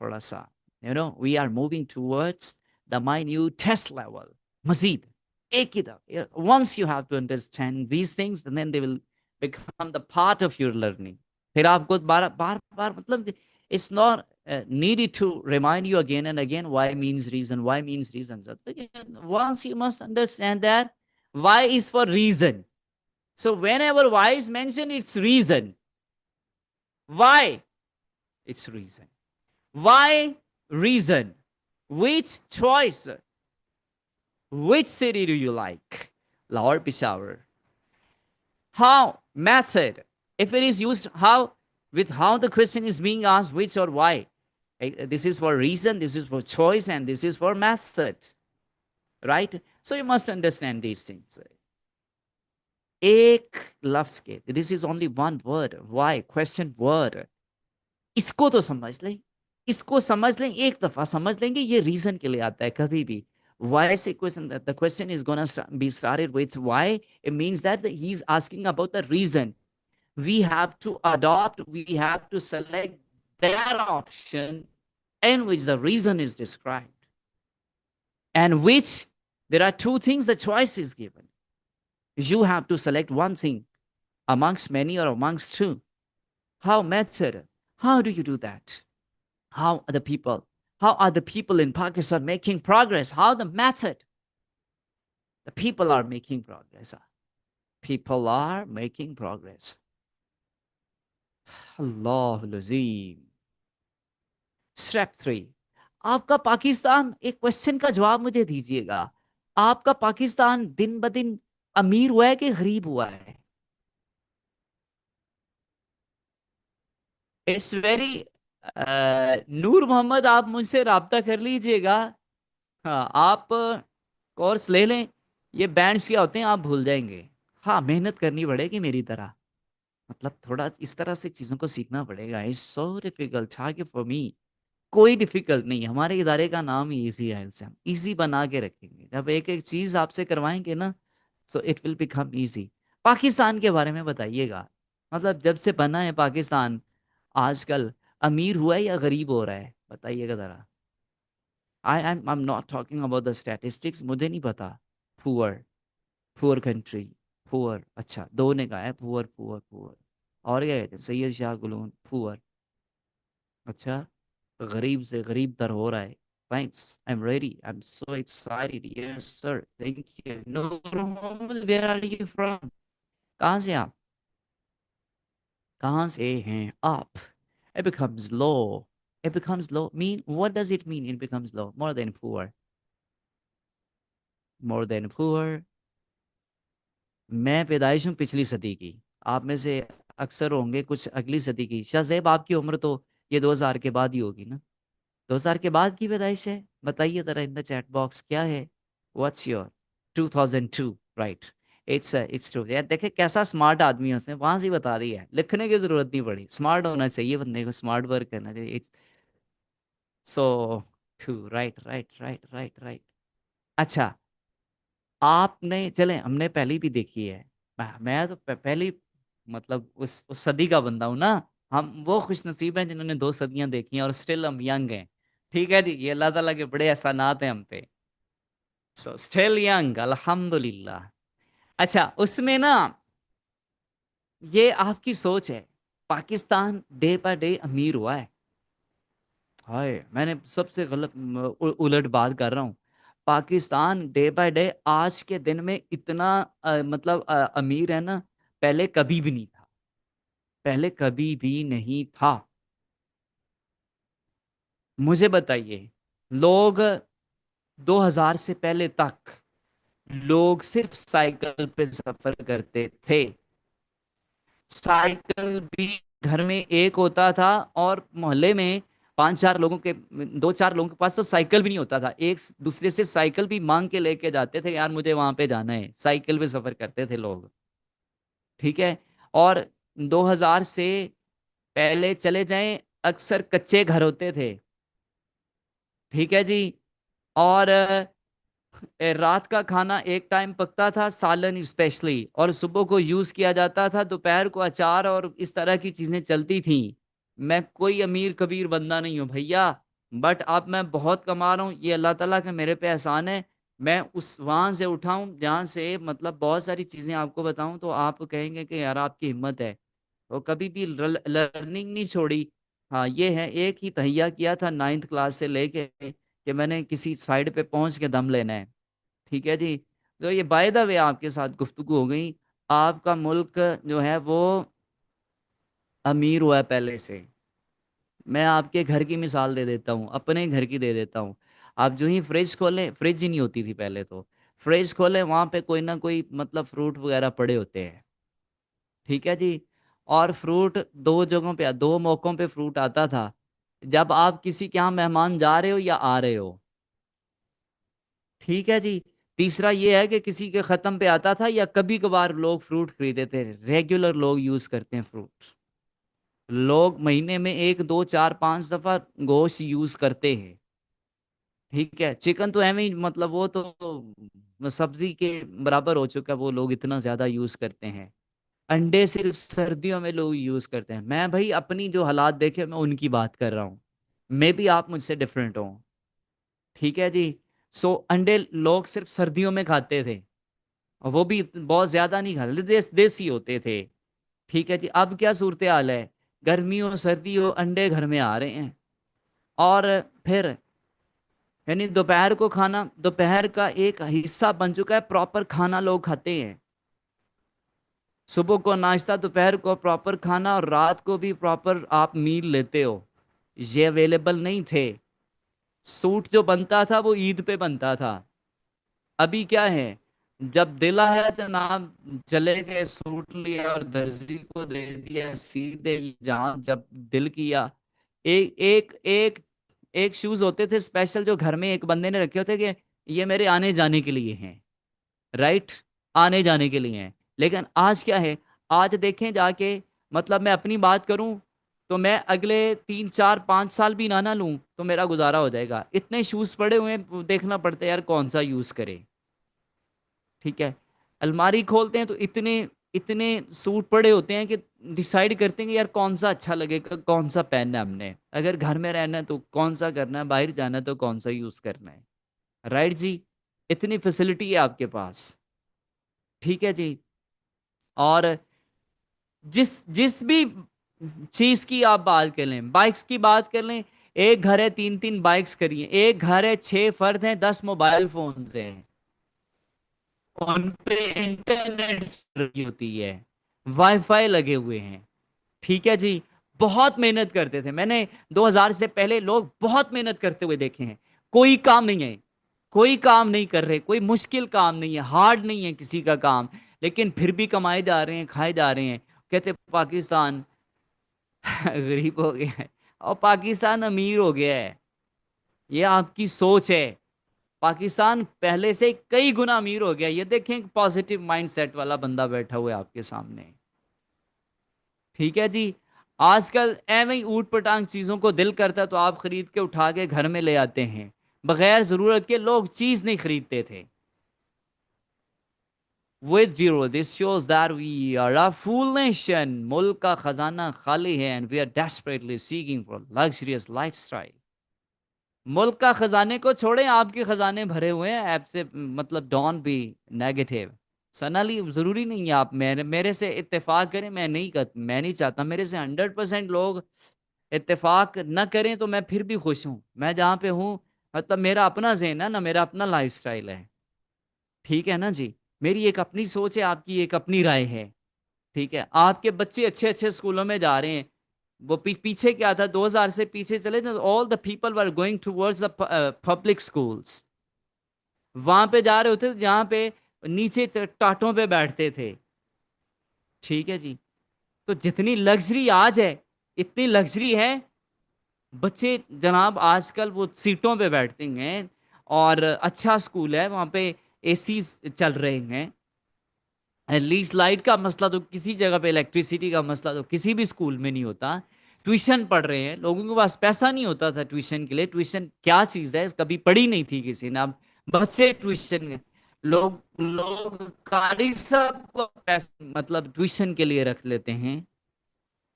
थोड़ा सा. You know, we are moving towards the minute test level. मजीद एक ही दफा, once you have to understand these things and then they will become the part of your learning. फिर आपको बार बार बार मतलब it's not needed to remind you again and again why means reason, why means reason. So, once you must understand that why is for reason. So whenever why is mentioned, it's reason. Why? It's reason. Why? Reason. Which choice? Which city do you like? Lahore, Peshawar. How? Method. If it is used how, with how the question is being asked, which or why. This is for reason, this is for choice, and this is for method. Right? So you must understand these things. एक लफ्ज के, this is only one word. Why? Question word. इसको तो समझ लें, इसको समझ लें, एक दफा समझ लेंगे, ये रीजन के लिए आता है कभी भी. Why is a question that the question is going to be started with why? It means that he's asking about the reason. We have to adopt, we have to select that option in which the reason is described, and which there are two things the choice is given. You have to select one thing amongst many or amongst two. How? Method. How do you do that? How are the people? How are the people in Pakistan making progress? How the method? The people are making progress. People are making progress. Allahul Azim. Step 3. आपका पाकिस्तान, एक question का जवाब मुझे दीजिएगा. आपका पाकिस्तान दिन ब दिन अमीर हुआ है कि गरीब हुआ है? इट्स वेरी, नूर मोहम्मद, आप मुझसे राब्ता कर लीजिएगा. हाँ, आप कोर्स ले लें. ये बैंड्स क्या होते हैं आप भूल जाएंगे. हाँ, मेहनत करनी पड़ेगी मेरी तरह. मतलब थोड़ा इस तरह से चीज़ों को सीखना पड़ेगा. It's so difficult for me. कोई डिफिकल्ट नहीं. हमारे इदारे का नाम ही इजी है. इसे हम इजी बना के रखेंगे. जब एक एक चीज़ आपसे करवाएंगे ना, so it will become easy. Pakistan के बारे में बताइएगा. मतलब जब से बना है पाकिस्तान, आजकल अमीर हुआ है या गरीब हो रहा है? बताइएगा ज़रा. I'm not talking about the statistics. मुझे नहीं पता. Poor, poor country, poor. अच्छा, दो ने कहा है पुअर पुअर पुअर. और क्या कहते हैं? सैयद शाह गुलून पुअर. अच्छा, गरीब से गरीब तर हो रहा है. Thanks, I am ready, I am so excited. Yes sir, thank you. Noor Mohammad, where are you from? कहाँ से आप? कहाँ से हैं आप? It becomes low. It becomes low. Mean, what does it mean? It becomes low. More than poor. More than poor. मैं पैदाइश हूँ पिछली सदी की. आप में से अक्सर होंगे कुछ अगली सदी की. शाहजेब, आपकी उम्र तो ये 2000 के बाद ही होगी ना? 2000 के बाद की पैदाइश है? बताइए जरा इन द चैट बॉक्स क्या है. What's your? 2002, right. It's true यार. देखे कैसा स्मार्ट आदमी है, उसने वहां से बता दिया है. लिखने की जरूरत नहीं पड़ी. स्मार्ट होना चाहिए बंदे को, स्मार्ट वर्क करना चाहिए. It's so true. Right right right right right. अच्छा, आपने, चले हमने पहली भी देखी है. मैं तो पहली, मतलब उस सदी का बंदा हूं ना. हम वो खुश नसीब हैं जिन्होंने 2 सदियां देखी हैं और स्टिल हम यंग हैं. ठीक है जी, ये अल्लाह ताला के बड़े एहसानात हैं हम पे. सो स्टिल यंग, अल्हम्दुलिल्लाह. अच्छा, उसमें ना ये आपकी सोच है. पाकिस्तान डे बाय डे अमीर हुआ है. हाय, मैंने सबसे गलत उलट बात कर रहा हूँ. पाकिस्तान डे बाय डे आज के दिन में इतना मतलब अमीर है ना, पहले कभी भी नहीं था. पहले कभी भी नहीं था. मुझे बताइए, लोग 2000 से पहले तक लोग सिर्फ साइकिल पे सफर करते थे. साइकिल भी घर में एक होता था, और मोहल्ले में 5-4 लोगों के, 2-4 लोगों के पास तो साइकिल भी नहीं होता था. एक दूसरे से साइकिल भी मांग के लेके जाते थे. यार मुझे वहां पे जाना है. साइकिल पे सफर करते थे लोग. ठीक है. और 2000 से पहले चले जाएं, अक्सर कच्चे घर होते थे. ठीक है जी. और रात का खाना एक टाइम पकता था, सालन स्पेशली, और सुबह को यूज किया जाता था. दोपहर को अचार और इस तरह की चीजें चलती थी. मैं कोई अमीर कबीर बंदा नहीं हूँ भैया, बट अब मैं बहुत कमा रहा हूँ. ये अल्लाह ताला का मेरे पे एहसान है. मैं उस वहां से उठाऊं जहां से, मतलब बहुत सारी चीजें आपको बताऊं तो आप कहेंगे कि यार आपकी हिम्मत है। तो कभी भी लर्निंग नहीं छोड़ी। हाँ ये है, एक ही तहैया किया था 9th क्लास से लेके कि मैंने किसी साइड पे पहुंच के दम लेना है। ठीक है जी। तो ये बाय द वे आपके साथ गुफ्तगू हो गई। आपका मुल्क जो है वो अमीर हुआ है पहले से। मैं आपके घर की मिसाल दे देता हूँ, अपने घर की दे देता हूँ। आप जो ही फ्रिज खोलें, फ्रिज ही नहीं होती थी पहले तो, फ्रिज खोलें वहां पे कोई ना कोई मतलब फ्रूट वगैरह पड़े होते हैं। ठीक है जी। और फ्रूट दो जगहों पे, दो मौकों पे फ्रूट आता था। जब आप किसी के यहाँ मेहमान जा रहे हो या आ रहे हो। ठीक है जी। तीसरा ये है कि किसी के खत्म पे आता था, या कभी कभार लोग फ्रूट खरीदे थे। रेगुलर लोग यूज करते हैं फ्रूट। लोग महीने में एक दो चार पांच दफा गोश्त यूज करते हैं। ठीक है, चिकन तो एवं ही, मतलब वो तो सब्जी के बराबर हो चुका है, वो लोग इतना ज्यादा यूज करते हैं। अंडे सिर्फ सर्दियों में लोग यूज करते हैं। मैं भाई अपनी जो हालात देखे मैं उनकी बात कर रहा हूँ। मे भी आप मुझसे डिफरेंट हो। ठीक है जी। सो अंडे लोग सिर्फ सर्दियों में खाते थे, और वो भी बहुत ज्यादा नहीं खाते, देसी होते थे। ठीक है जी। अब क्या सूरत हाल है, गर्मी हो सर्दी हो अंडे घर में आ रहे हैं। और फिर यानी दोपहर को खाना, दोपहर का एक हिस्सा बन चुका है, प्रॉपर खाना लोग खाते हैं। सुबह को नाश्ता, दोपहर को प्रॉपर खाना, और रात को भी प्रॉपर आप मील लेते हो। ये अवेलेबल नहीं थे। सूट जो बनता था वो ईद पे बनता था। अभी क्या है, जब दिला है जनाब, चले गए सूट लिया और दर्जी को दे दिया, सीधे जहां जब दिल किया। एक एक एक एक शूज होते थे स्पेशल जो घर में एक बंदे ने रखे होते कि ये मेरे आने जाने के लिए हैं। राइट। आने जाने के लिए हैं। लेकिन आज क्या है, आज देखें जाके, मतलब मैं अपनी बात करूं तो मैं अगले 3 4 5 साल भी ना लूं तो मेरा गुजारा हो जाएगा। इतने शूज पड़े हुए हैं, देखना पड़ता है यार कौन सा यूज करे। ठीक है। अलमारी खोलते हैं तो इतने इतने सूट पड़े होते हैं कि डिसाइड करते हैं कि यार कौन सा अच्छा लगेगा, कौन सा पहनना है हमने। अगर घर में रहना है तो कौन सा करना है, बाहर जाना है तो कौन सा यूज करना है। राइट जी। इतनी फैसिलिटी है आपके पास। ठीक है जी। और जिस जिस भी चीज की आप बात कर लें, बाइक्स की बात कर लें, एक घर है 3 3 बाइक्स करिए, एक घर है 6 फर्द हैं 10 मोबाइल फोन हैं। उन पे इंटरनेट लगी होती है, वाईफाई लगे हुए हैं। ठीक है जी। बहुत मेहनत करते थे, मैंने 2000 से पहले लोग बहुत मेहनत करते हुए देखे हैं। कोई काम नहीं है, कोई काम नहीं कर रहे, कोई मुश्किल काम नहीं है, हार्ड नहीं है किसी का काम। लेकिन फिर भी कमाए जा रहे हैं, खाए जा रहे हैं। कहते पाकिस्तान गरीब हो गया है और पाकिस्तान अमीर हो गया है। ये आपकी सोच है। पाकिस्तान पहले से कई गुना अमीर हो गया। ये देखें, पॉजिटिव माइंडसेट वाला बंदा बैठा हुआ है आपके सामने। ठीक है जी। आजकल एवं ही ऊट पटांग चीजों को दिल करता है तो आप खरीद के उठा के घर में ले आते हैं। बगैर जरूरत के लोग चीज नहीं खरीदते थे। With zero this shows that we are a fool nation. मुल्क का खजाना खाली है and we are desperately seeking for luxurious lifestyle. मुल्क का खजाने को छोड़े, आपके खजाने भरे हुए हैं ऐप से, मतलब डॉन भी नेगेटिव। सनाली जरूरी नहीं है आप मेरे मेरे से इत्तेफाक करें, मैं नहीं चाहता मेरे से 100% लोग इत्तेफाक न करें तो मैं फिर भी खुश हूं। मैं जहाँ पे हूँ, मतलब मेरा अपना ज़हन है ना, मेरा अपना लाइफस्टाइल है। ठीक है ना जी। मेरी एक अपनी सोच है, आपकी एक अपनी राय है। ठीक है। आपके बच्चे अच्छे अच्छे स्कूलों में जा रहे हैं। वो पीछे क्या था, 2000 से पीछे चले तो all the people were going towards the public schools. वहां पे जा रहे होते थे जहाँ पे नीचे टाटों पे बैठते थे। ठीक है जी। तो जितनी लग्जरी आज है, इतनी लग्जरी है, बच्चे जनाब आजकल वो सीटों पे बैठते हैं। और अच्छा स्कूल है वहाँ पे, एसी चल रहे हैं। एटलीस्ट लाइट का मसला तो किसी जगह पे, इलेक्ट्रिसिटी का मसला तो किसी भी स्कूल में नहीं होता। ट्यूशन पढ़ रहे हैं, लोगों के पास पैसा नहीं होता था ट्यूशन के लिए। ट्यूशन क्या चीज़ है कभी पढ़ी नहीं थी किसी ने। अब बच्चे ट्यूशन, लोग लोग कारी सब को पैसा मतलब ट्यूशन के लिए रख लेते हैं।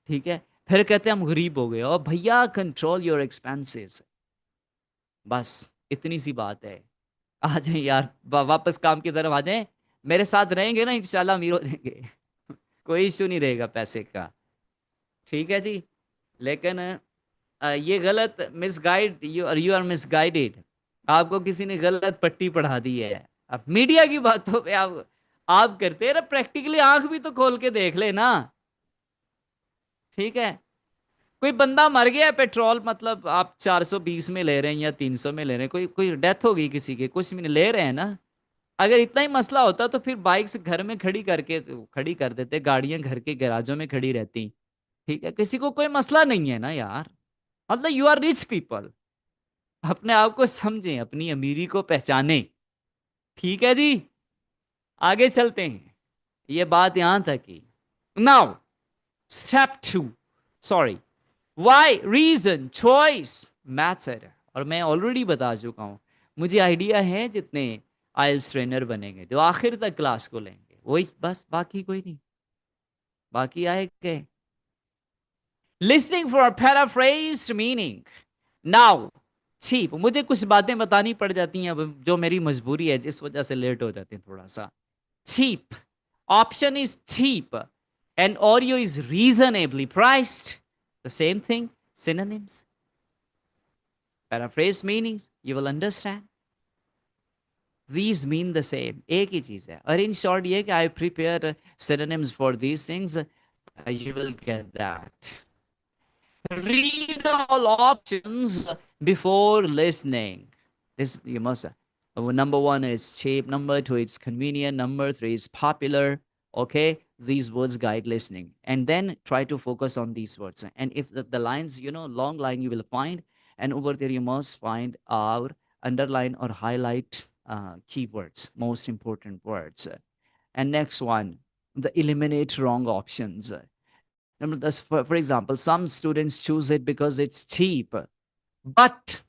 ठीक है। फिर कहते हैं हम गरीब हो गए, और भैया कंट्रोल योर एक्सपेंसेस। बस इतनी सी बात है। आ जाए यार, वापस काम की तरफ आ जाए, मेरे साथ रहेंगे ना इंशाल्लाह अमीर हो जाएंगे। कोई इश्यू नहीं रहेगा पैसे का। ठीक है जी। लेकिन ये गलत, मिसगाइड, यू आर मिसगाइडेड। आपको किसी ने गलत पट्टी पढ़ा दी है। अब मीडिया की बातों पे आप करते हैं ना, प्रैक्टिकली आंख भी तो खोल के देख ले ना। ठीक है। कोई बंदा मर गया है, पेट्रोल मतलब आप 420 में ले रहे हैं या 300 में ले रहे हैं, कोई कोई डेथ हो गई किसी की, कुछ में ले रहे हैं ना। अगर इतना ही मसला होता तो फिर बाइक्स घर में खड़ी कर देते, गाड़ियां घर के गैराजों में खड़ी रहती। ठीक है, किसी को कोई मसला नहीं है ना यार। मतलब यू आर रिच पीपल, अपने आप को समझें, अपनी अमीरी को पहचाने। ठीक है जी। आगे चलते हैं, ये बात यहां तक ही। Now step 2, sorry, why reason choice maths. और मैं ऑलरेडी बता चुका हूं, मुझे आइडिया है जितने आइल्स ट्रेनर बनेंगे जो आखिर तक क्लास को लेंगे वही, बस बाकी कोई नहीं, बाकी आएंगे। Listening for paraphrased meaning. Now cheap, मुझे कुछ बातें बतानी पड़ जाती हैं अब, जो मेरी मजबूरी है, जिस वजह से लेट हो जाते हैं थोड़ा सा। Cheap, option is cheap and Oreo is reasonably priced. The same thing, synonyms. Paraphrase meanings, you will understand. These mean the same. एक ही चीज है। और in short ये कि I prepare synonyms for these things. You will get that. Read all options before listening. This you must. Number one is cheap. Number two, it's convenient. Number three, is popular. Okay, these words guide listening, and then try to focus on these words. And if the lines, long line, you will find, and over there you must find our underline or highlight keywords, most important words. And next one, the eliminate wrong options. For example, some students choose it because it's cheap. But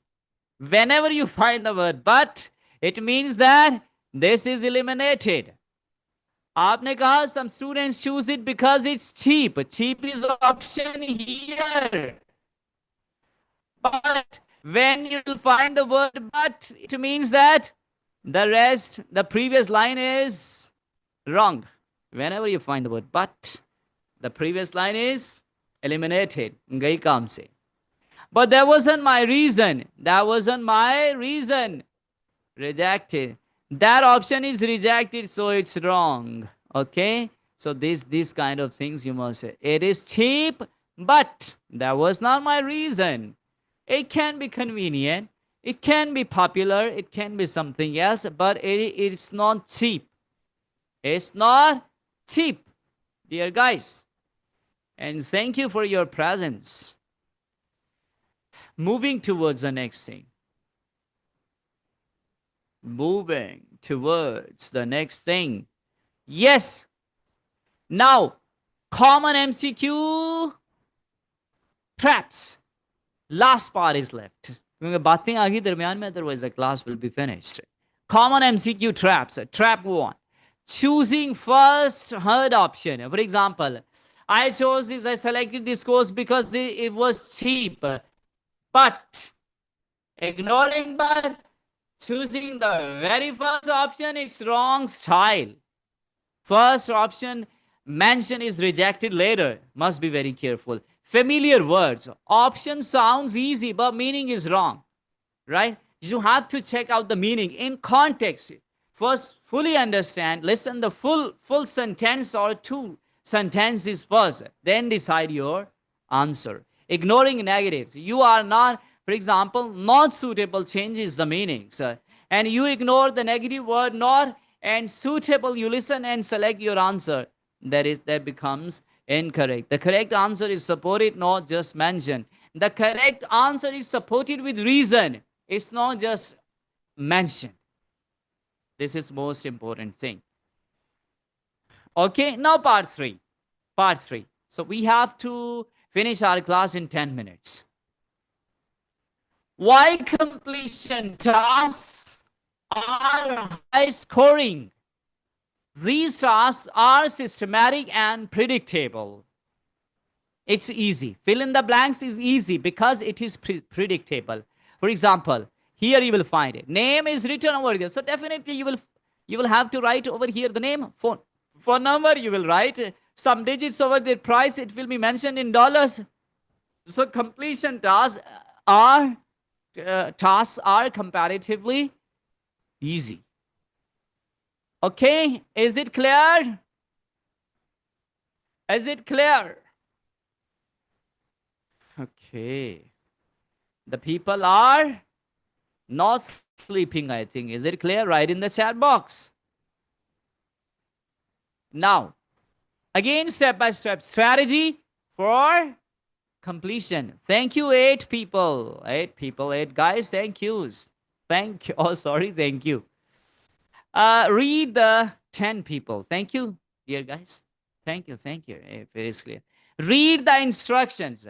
whenever you find the word but, it means that this is eliminated. आपने कहा some students choose it because it's cheap. Cheap is option here. But when you find the word but, it means that the previous line is wrong. Whenever you find the word but, the previous line is eliminated. गई काम से. But that wasn't my reason. That wasn't my reason. Rejected. That option is rejected, so it's wrong. Okay? So these kind of things you must say. It is cheap, but that was not my reason. It can be convenient. It can be popular. It can be something else, but it's not cheap. It's not cheap, dear guys. And thank you for your presence. Moving towards the next thing. Moving towards the next thing. Yes. Now, common MCQ traps. Last part is left. क्योंकि बातें आगे दरमियान में, otherwise the class will be finished. Common MCQ traps. Trap 1. Choosing first heard option. For example, I selected this course because it was cheap. But ignoring but, choosing the very first option, it's wrong style. First option mention is rejected later. Must be very careful. Familiar words. Option sounds easy, but meaning is wrong. Right? You have to check out the meaning in context. First, fully understand, listen the full sentence or two sentences first, then decide your answer. Ignoring negatives. You are not, for example, not suitable changes the meanings. And you ignore the negative word not and suitable, you listen and select your answer. That becomes incorrect. The correct answer is supported, not just mentioned. The correct answer is supported with reason. It's not just mentioned. This is most important thing. Okay, now part 3. Part 3. So we have to finish our class in 10 minutes. Why completion tasks are high scoring? These tasks are systematic and predictable. It's easy. Fill in the blanks is easy because it is predictable. For example, Here you will find it. Name is written over there. So definitely you will have to write over here the name. Phone number, you will write some digits over there. Price, it will be mentioned in dollars. So completion tasks are comparatively easy. Okay, is it clear? Is it clear? Okay. The people are not sleeping, I think. Is it clear? Write in the chat box. Now, again, step-by-step strategy for completion. Thank you, 8 people. 8 people, 8 guys. Thank yous. Thank you. Oh, sorry. Thank you. Read the 10 people. Thank you, dear guys. Thank you. Thank you. If it is clear. Read the instructions.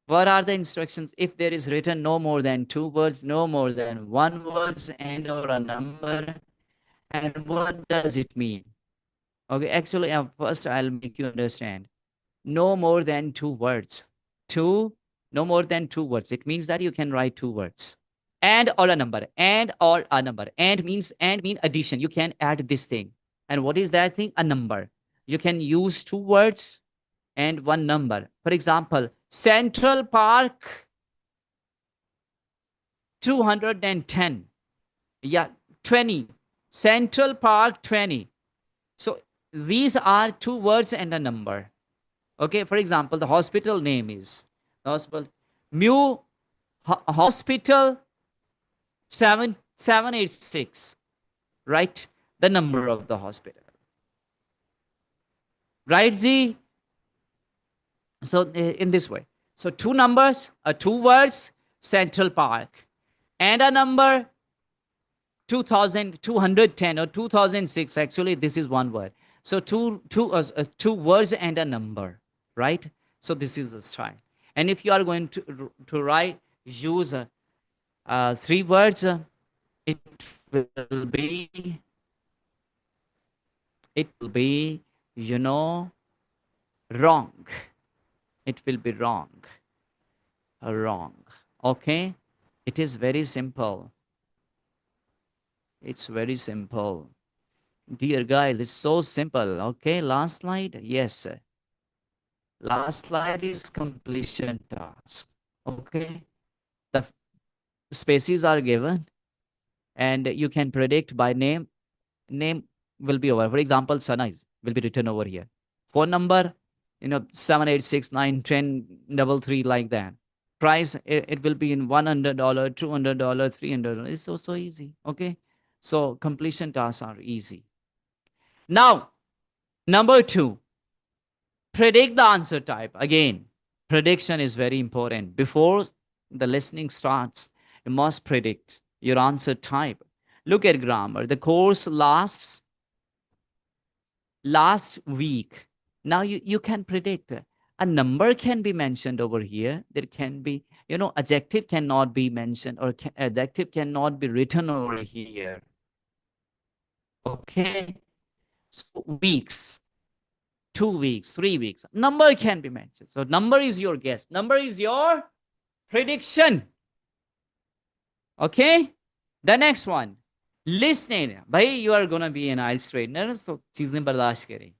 What are the instructions? If there is written no more than 2 words, no more than 1 words, and or a number, and what does it mean? Okay, actually, first I'll make you understand. No more than 2 words. No more than 2 words. It means that you can write 2 words. And or a number. And or a number. And means addition. You can add this thing. And what is that thing? A number. You can use 2 words and 1 number. For example, Central Park 210. Yeah, 20. Central Park 20. So these are 2 words and a number. Okay, for example, the hospital name is Hospital 786. Right? The number of the hospital. Right, Z? So in this way. So 2 numbers, 2 words, Central Park. And a number 2,210 or 2006. Actually, this is 1 word. So two words and a number, right? So this is the style. And if you are going to write, use 3 words, it will be, wrong. It will be wrong. Wrong. Okay? It is very simple. It's very simple. Dear guys, it's so simple. Okay, last slide. Yes. Last slide is completion task. Okay. The spaces are given and you can predict by name. Name will be over. For example, Sana will be written over here. Phone number, 7869103 like that. Price, it will be in $100, $200, $300. It's so easy. Okay. So completion tasks are easy. Now, number 2, predict the answer type. Again, prediction is very important. Before the listening starts, you must predict your answer type. Look at grammar. The course lasts last week. Now you can predict. A number can be mentioned over here. There can be, adjective cannot be mentioned or adjective cannot be written over here. Okay. So weeks, 2 weeks, 3 weeks. Number can be mentioned. So number is your guess. Number is your prediction. Okay. The next one. Listening. Bhai, you are going to be an Ielts trainer. So cheezein bardasht kare.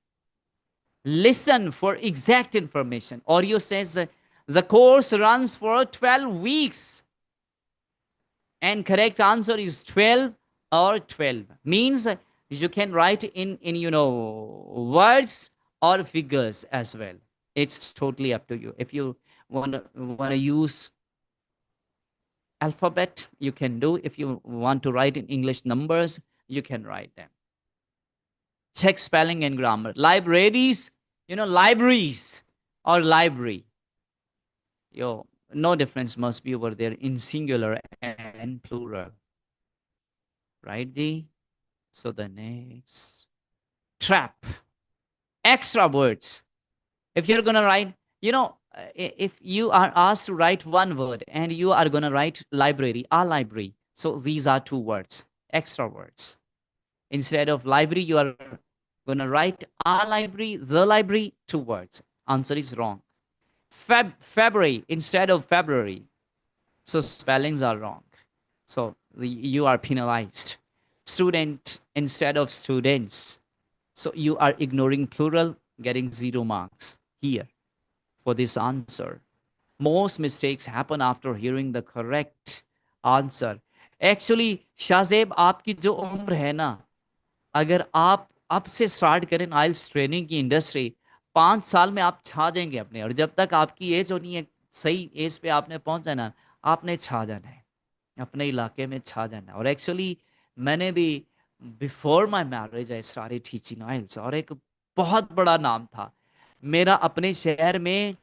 Listen for exact information. Audio says the course runs for 12 weeks. And correct answer is 12 or 12. Means you can write in words or figures as well. It's totally up to you. If you want to use alphabet, you can do. If you want to write in English numbers, you can write them. Check spelling and grammar. Libraries, libraries or library. No difference must be over there in singular and plural. Right, D? So the next. Trap. Extra words. If you're going to write, if you are asked to write 1 word and you are going to write library, a library. So these are 2 words, extra words. Instead of library, you are going to write a library, the library, 2 words. Answer is wrong. February instead of February. So spellings are wrong. So you are penalized. Student instead of students. So you are ignoring plural, getting 0 marks here for this answer. Most mistakes happen after hearing the correct answer. Actually, Shahzeb आपकी जो उम्र है ना, अगर आप अब से start करें आइल्स ट्रेनिंग की इंडस्ट्री, 5 साल में आप छा जाएंगे अपने। और जब तक आपकी एज होनी है, सही एज पे आपने पहुंच जाना, आपने छा जाना है, अपने इलाके में छा जाना है। और एक्चुअली मैंने भी before my marriage I started teaching IELTS, और एक बहुत बड़ा नाम था मेरा अपने शहर में।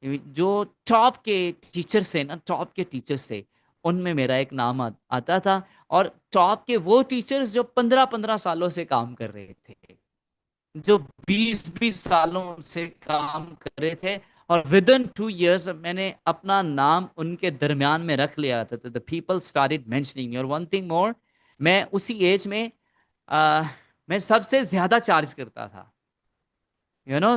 जो टॉप के टीचर्स थे ना, टॉप के टीचर्स थे, उनमें मेरा एक नाम आता था। और टॉप के वो टीचर्स जो 15-15 सालों से काम कर रहे थे, जो 20-20 सालों से काम कर रहे थे, और विद इन 2 इयर्स मैंने अपना नाम उनके दरमियान में रख लिया था। तो द पीपल स्टार्टेड मेंशनिंग मी। और वन थिंग मोर, मैं उसी एज में आ, मैं सबसे ज्यादा चार्ज करता था,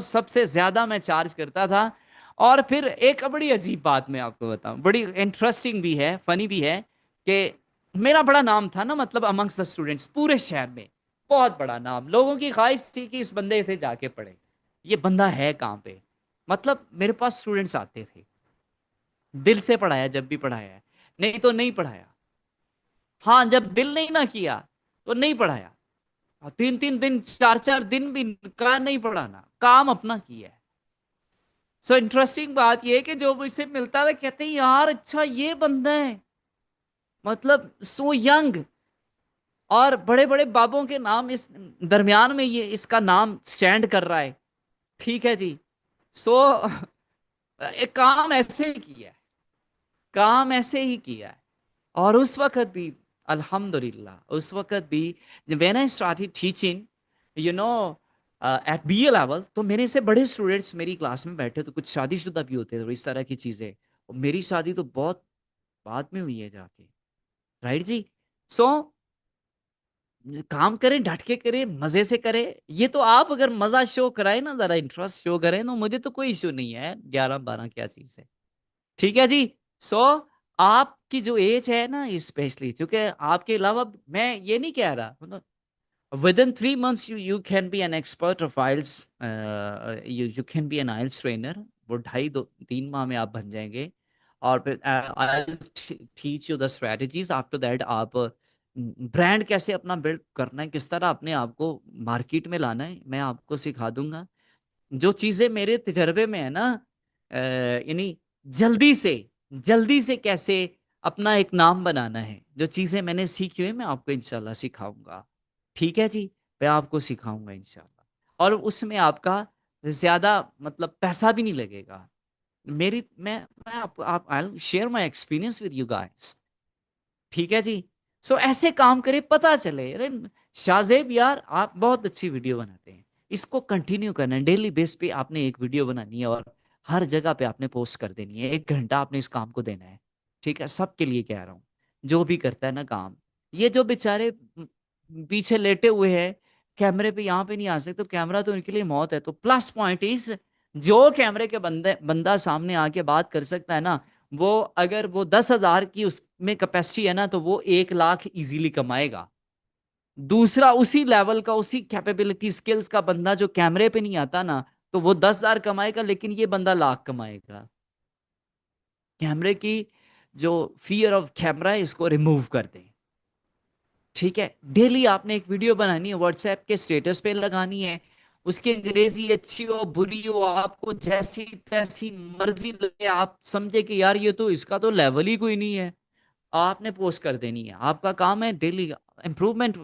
सबसे ज्यादा मैं चार्ज करता था। और फिर एक बड़ी अजीब बात मैं आपको बताऊं, बड़ी इंटरेस्टिंग भी है, फनी भी है, कि मेरा बड़ा नाम था ना, मतलब अमंग्स द स्टूडेंट्स पूरे शहर में, बहुत बड़ा नाम। लोगों की ख्वाहिश थी कि इस बंदे से जाके पढ़े, ये बंदा है कहाँ पे। मतलब मेरे पास स्टूडेंट्स आते थे, दिल से पढ़ाया जब भी पढ़ाया है, नहीं तो नहीं पढ़ाया। हाँ, जब दिल नहीं ना किया तो नहीं पढ़ाया। 3-3 दिन, 4-4 दिन भी का नहीं पढ़ाना, काम अपना किया है। सो इंटरेस्टिंग बात यह है कि जो मुझसे मिलता था कहते हैं यार अच्छा ये बंदा है, मतलब सो यंग, और बड़े बड़े बाबों के नाम इस दरमियान में ये इसका नाम स्टैंड कर रहा है। ठीक है जी। सो एक काम ऐसे ही किया है, काम ऐसे ही किया है। और उस वक्त भी अल्हम्दुलिल्लाह, उस वक्त भी when I started teaching, you know at B A level, तो मेरे से बड़े स्टूडेंट्स मेरी क्लास में बैठे, तो कुछ शादीशुदा भी होते थे और इस तरह की चीजें। और मेरी शादी तो बहुत बाद में हुई है जाके, राइट जी। सो काम करें, डट के करें, मजे से करें। ये तो आप अगर मजा शो कराए ना, जरा इंटरेस्ट शो करें, तो मुझे तो कोई इश्यू नहीं है, 11-12 क्या चीज है। ठीक है जी। सो आपकी जो एज है ना, स्पेशली क्योंकि आपके अलावा मैं ये नहीं कह रहा, मतलब within 3 months you can be an expert of IELTS, you can be an IELTS trainer। वो 2.5-3 माह में आप बन जाएंगे। और फिर I'll teach you the strategies after that। आप ब्रांड कैसे अपना बिल्ड करना है, किस तरह अपने आप को मार्केट में लाना है, मैं आपको सिखा दूंगा। जो चीजें मेरे तजर्बे में है ना, यानी जल्दी से कैसे अपना एक नाम बनाना है, जो चीजें मैंने सीखी हुई मैं आपको इंशाल्लाह सिखाऊंगा। ठीक है जी, मैं आपको सिखाऊंगा इंशाल्लाह। और उसमें आपका ज्यादा मतलब पैसा भी नहीं लगेगा। मेरी मैं आप I share my experience with you guys. ठीक है जी। सो ऐसे काम करें, पता चले अरे शाहजेब यार आप बहुत अच्छी वीडियो बनाते हैं, इसको कंटिन्यू करना है। डेली बेस पे आपने एक वीडियो बनानी है, और हर जगह पे आपने पोस्ट कर देनी है, 1 घंटा आपने इस काम को देना है। ठीक है, सबके लिए कह रहा हूँ, जो भी करता है ना काम। ये जो बेचारे पीछे लेटे हुए हैं, कैमरे पे यहाँ पे नहीं आ सकते, तो कैमरा तो उनके लिए मौत है। तो प्लस पॉइंट इज, जो कैमरे के बंदा सामने आके बात कर सकता है ना, वो अगर वो 10,000 की उसमें कैपेसिटी है ना, तो वो 1 लाख इजीली कमाएगा। दूसरा उसी लेवल का, उसी कैपेबिलिटी स्किल्स का बंदा जो कैमरे पे नहीं आता ना, तो वो 10,000 कमाएगा, लेकिन ये बंदा लाख कमाएगा। कैमरे की जो फियर ऑफ कैमरा है, इसको रिमूव कर दें। ठीक है, डेली आपने एक वीडियो बनानी है, व्हाट्सएप के स्टेटस पे लगानी है। उसकी अंग्रेजी अच्छी हो बुरी हो, आपको जैसी तैसी मर्जी लगे, आप समझे कि यार ये तो इसका तो लेवल ही कोई नहीं है, आपने पोस्ट कर देनी है। आपका काम है डेली इम्प्रूवमेंट।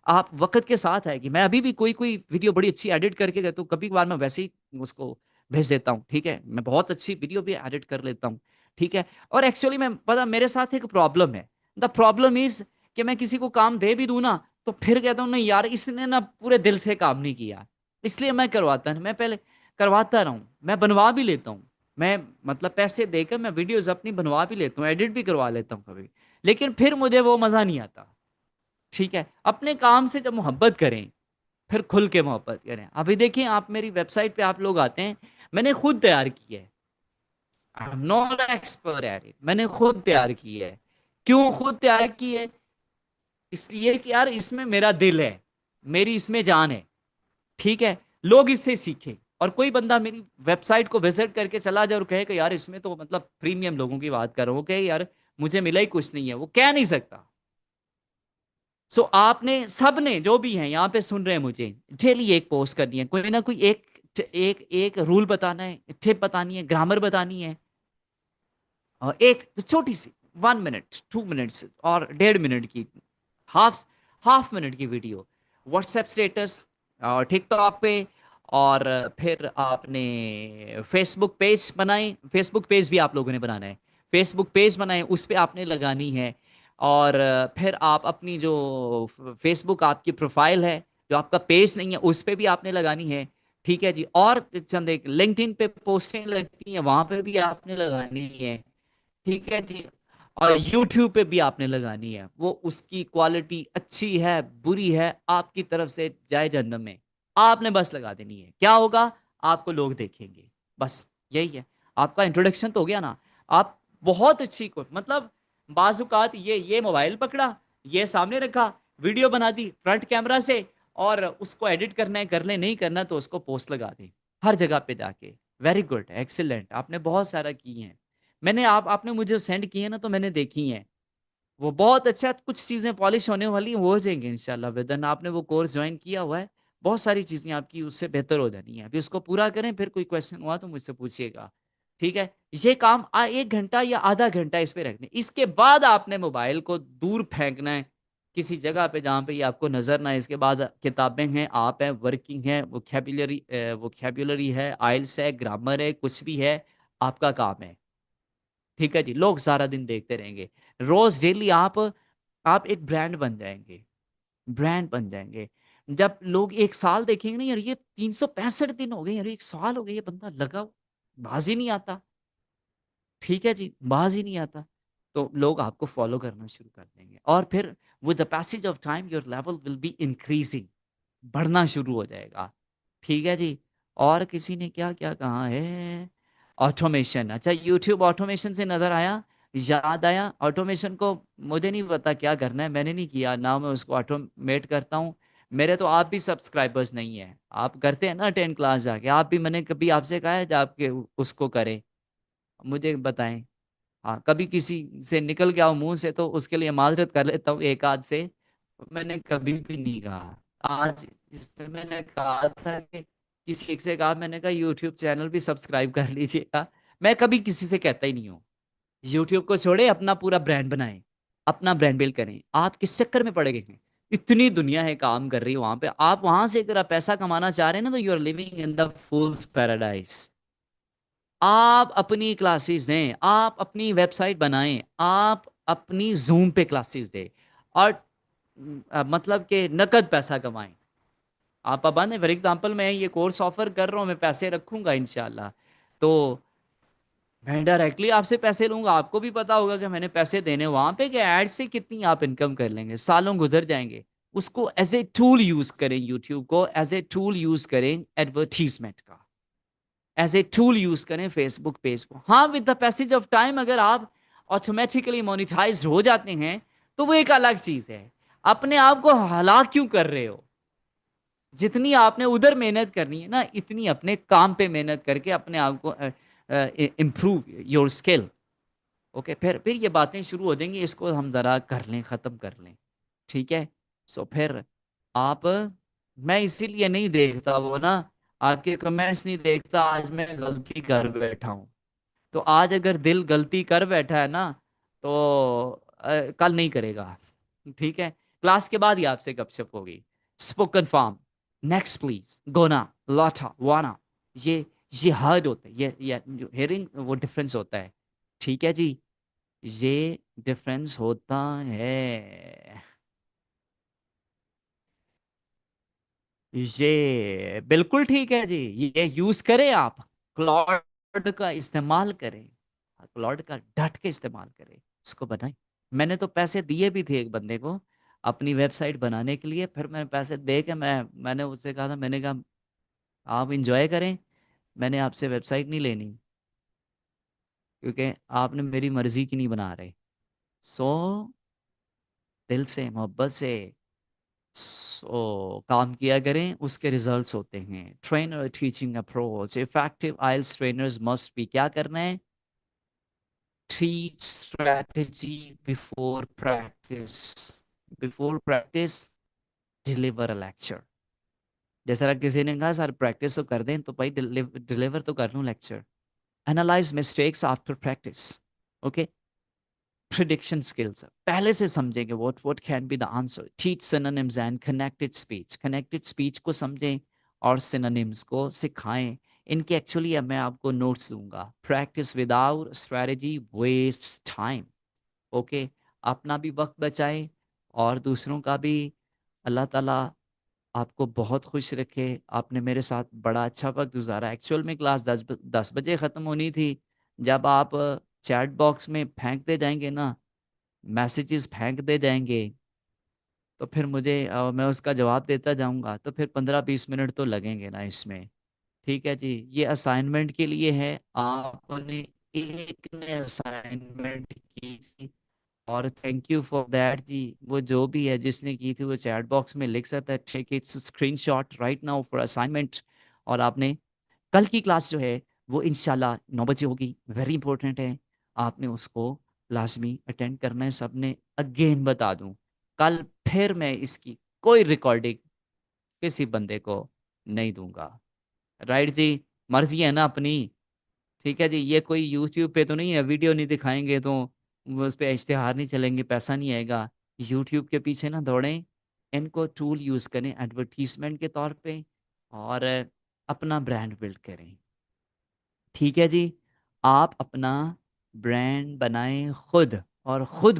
आप वक्त के साथ है कि मैं अभी भी कोई कोई वीडियो बड़ी अच्छी एडिट करके देता हूँ, कभी कभार मैं वैसे ही उसको भेज देता हूँ। ठीक है, मैं बहुत अच्छी वीडियो भी एडिट कर लेता हूँ। ठीक है। और एक्चुअली मैं पता मेरे साथ एक प्रॉब्लम है। द प्रॉब्लम इज कि मैं किसी को काम दे भी दूं ना, तो फिर कहता हूँ नहीं यार इसने ना पूरे दिल से काम नहीं किया, इसलिए मैं करवाता नहीं। मैं पहले करवाता रहा हूँ, मैं बनवा भी लेता हूँ। मैं मतलब पैसे देकर मैं वीडियोस अपनी बनवा भी लेता हूँ, एडिट भी करवा लेता हूँ कभी। लेकिन फिर मुझे वो मजा नहीं आता। ठीक है, अपने काम से जब मोहब्बत करें, फिर खुल के मोहब्बत करें। अभी देखिए आप मेरी वेबसाइट पे आप लोग आते हैं, मैंने खुद तैयार की है। I am not expert at it, मैंने खुद तैयार की है। क्यों खुद तैयार की है? इसलिए कि यार इसमें मेरा दिल है, मेरी इसमें जान है। ठीक है, लोग इससे सीखे। और कोई बंदा मेरी वेबसाइट को विजिट करके चला जाए और कहे कि यार इसमें तो मतलब प्रीमियम लोगों की बात कर रहा हूँ, कहे यार मुझे मिला ही कुछ नहीं है, वो कह नहीं सकता। सो आपने सबने जो भी है यहाँ पे सुन रहे हैं, मुझे डेली एक पोस्ट करनी है, कोई ना कोई एक एक एक रूल बताना है, टिप बतानी है, ग्रामर बतानी है। और एक छोटी सी 1 मिनट 2 मिनट्स और 1.5 मिनट की, हाफ हाफ मिनट की वीडियो व्हाट्सएप स्टेटस और टिकटॉक पे। और फिर आपने फेसबुक पेज बनाए, फेसबुक पेज भी आप लोगों ने बनाना है। फेसबुक पेज बनाए, उस पे आपने लगानी है। और फिर आप अपनी जो फेसबुक आपकी प्रोफाइल है, जो आपका पेज नहीं है, उस पे भी आपने लगानी है। ठीक है जी। और चंद एक लिंक्डइन पे पोस्टें लगती हैं, वहां पे भी आपने लगानी है। ठीक है जी। और YouTube पे भी आपने लगानी है, वो उसकी क्वालिटी अच्छी है बुरी है आपकी तरफ से जाए जहन्नम में, आपने बस लगा देनी है। क्या होगा? आपको लोग देखेंगे, बस यही है। आपका इंट्रोडक्शन तो हो गया ना। आप बहुत अच्छी को मतलब बाजुकात ये मोबाइल पकड़ा, ये सामने रखा, वीडियो बना दी फ्रंट कैमरा से, और उसको एडिट करना है कर ले, नहीं करना तो उसको पोस्ट लगा दे हर जगह पे जाके। वेरी गुड, एक्सीलेंट, आपने बहुत सारा की है। मैंने आपने मुझे सेंड किए ना, तो मैंने देखी हैं। वो बहुत अच्छा, कुछ चीजें पॉलिश होने वाली वो हो जाएंगी इंशाल्लाह विदन। आपने वो कोर्स ज्वाइन किया हुआ है, बहुत सारी चीजें आपकी उससे बेहतर हो जानी है। अभी उसको पूरा करें, फिर कोई क्वेश्चन हुआ तो मुझसे पूछिएगा। ठीक है। ये काम 1 घंटा या आधा घंटा इस पे रखने, इसके बाद आपने मोबाइल को दूर फेंकना है किसी जगह पे जहाँ पे ये आपको नजर ना आए। इसके बाद किताबें हैं, आप है, वर्किंग है, वोकैबुलरी है, आइल्स है, ग्रामर है, कुछ भी है, आपका काम है। ठीक है जी। लोग सारा दिन देखते रहेंगे, रोज डेली आप एक ब्रांड बन जाएंगे, ब्रांड बन जाएंगे। जब लोग 1 साल देखेंगे ना, यार ये 365 दिन हो गए, यार 1 साल हो गए, ये बंदा लगा बाज ही नहीं आता। ठीक है जी, बाज ही नहीं आता। तो लोग आपको फॉलो करना शुरू कर देंगे, और फिर with the passage of time your level will be increasing, बढ़ना शुरू हो जाएगा। ठीक है जी। और किसी ने क्या क्या कहा है? ऑटोमेशन, अच्छा यूट्यूब ऑटोमेशन से नजर आया, याद आया ऑटोमेशन को। मुझे नहीं पता क्या करना है, मैंने नहीं किया ना, मैं उसको ऑटोमेट करता हूँ। मेरे तो आप भी सब्सक्राइबर्स नहीं है, आप करते हैं ना 10 क्लास जाके, आप भी, मैंने कभी आपसे कहा है जब आपके उसको करें? मुझे बताएं। हाँ, कभी किसी से निकल गया हो मुंह से तो उसके लिए माजरत कर लेता हूँ एक आध से। मैंने कभी भी नहीं कहा। आज जिससे मैंने कहा था कि किसी एक से कहा, मैंने कहा यूट्यूब चैनल भी सब्सक्राइब कर लीजिएगा। मैं कभी किसी से कहता ही नहीं हूँ। यूट्यूब को छोड़े, अपना पूरा ब्रांड बनाएं, अपना ब्रांड बिल्ड करें। आप किस चक्कर में पड़ गए हैं? इतनी दुनिया है काम कर रही है वहां पे, आप वहां से अगर आप पैसा कमाना चाह रहे हैं ना, तो you are living in the fool's paradise. आप अपनी क्लासेस दें, आप अपनी वेबसाइट बनाएं, आप अपनी जूम पे क्लासेस दें, और मतलब कि नकद पैसा कमाएं। आप अब आने फॉर एग्जाम्पल, मैं ये कोर्स ऑफर कर रहा हूँ, मैं पैसे रखूंगा इंशाल्लाह। तो मैं डायरेक्टली आपसे पैसे लूंगा, आपको भी पता होगा कि मैंने पैसे देने। वहां पे कि ऐड से कितनी आप इनकम कर लेंगे, सालों गुजर जाएंगे। उसको एज ए टूल यूज करें, यूट्यूब को एज ए टूल यूज करें एडवर्टीजमेंट का, एज ए टूल यूज करें फेसबुक पेज को। हाँ, with the passage of time अगर आप ऑटोमेटिकली मोनिटाइज हो जाते हैं, तो वो एक अलग चीज है। अपने आप को हलाक क्यों कर रहे हो? जितनी आपने उधर मेहनत करनी है ना, इतनी अपने काम पे मेहनत करके अपने आप को इम्प्रूव योर स्किल। ओके, फिर ये बातें शुरू हो जाएंगी, इसको हम जरा कर लें, खत्म कर लें। ठीक है। सो फिर आप, मैं इसीलिए नहीं देखता वो ना, आपके कमेंट्स नहीं देखता, आज मैं गलती कर बैठा हूँ। तो आज अगर दिल गलती कर बैठा है ना, तो कल नहीं करेगा। ठीक है। क्लास के बाद ही आपसे गपशप होगी। Spoken form, next please, gonna, lotta, wanna, ये ये हर्ड होता है, ये हेयरिंग वो डिफरेंस होता है। ठीक है जी। ये डिफरेंस होता है। ये बिल्कुल ठीक है जी। ये यूज करें आप, क्लॉड का इस्तेमाल करें, क्लॉड का डट के इस्तेमाल करें, उसको बनाएं। मैंने तो पैसे दिए भी थे एक बंदे को अपनी वेबसाइट बनाने के लिए, फिर मैं पैसे दे के मैंने उससे कहा था, मैंने कहा आप इंजॉय करें, मैंने आपसे वेबसाइट नहीं लेनी, क्योंकि आपने मेरी मर्जी की नहीं बना रहे। सो दिल से मोहब्बत से काम किया करें, उसके रिजल्ट्स होते हैं। ट्रेनर टीचिंग अप्रोच, इफेक्टिव आइल्स ट्रेनर्स मस्ट भी क्या करना है? Teach strategy before practice, before practice deliver a lecture. जैसा किसी ने कहा सर प्रैक्टिस तो कर दें, तो भाई डिलीवर तो कर लूँ lecture. Analyse mistakes after practice. Okay, prediction skills पहले से समझेंगे, what can be the answer. Teach synonyms and connected speech, connected speech को समझें और सिनोनिम्स को सिखाएं। इनके एक्चुअली अब मैं आपको नोट्स दूंगा। Practice without strategy waste time. Okay, अपना भी वक्त बचाएं और दूसरों का भी। अल्लाह ताला आपको बहुत खुश रखे। आपने मेरे साथ बड़ा अच्छा वक्त गुजारा। एक्चुअल में क्लास 10 बजे ख़त्म होनी थी। जब आप चैट बॉक्स में फेंकते जाएंगे ना, मैसेजेस फेंकते जाएंगे, तो फिर मैं उसका जवाब देता जाऊंगा, तो फिर 15-20 मिनट तो लगेंगे ना इसमें। ठीक है जी, ये असाइनमेंट के लिए है। आपने एक ने असाइनमेंट की थी, और थैंक यू फॉर दैट जी। वो जो भी है जिसने की थी वो चैट बॉक्स में लिख सकता है, take its screenshot right now for assignment. और आपने कल की क्लास जो है वो इंशाल्लाह 9 बजे होगी, वेरी इंपॉर्टेंट है। आपने उसको लाजमी अटेंड करना है। सबने अगेन बता दूं, कल फिर मैं इसकी कोई रिकॉर्डिंग किसी बंदे को नहीं दूंगा। राइट जी, मर्जी है ना अपनी। ठीक है जी, ये कोई यूट्यूब पे तो नहीं है, वीडियो नहीं दिखाएंगे तो वो उस पर इश्तेहार नहीं चलेंगे, पैसा नहीं आएगा। यूट्यूब के पीछे ना दौड़ें, इनको टूल यूज़ करें एडवर्टीजमेंट के तौर पे, और अपना ब्रांड बिल्ड करें। ठीक है जी, आप अपना ब्रांड बनाएं खुद, और खुद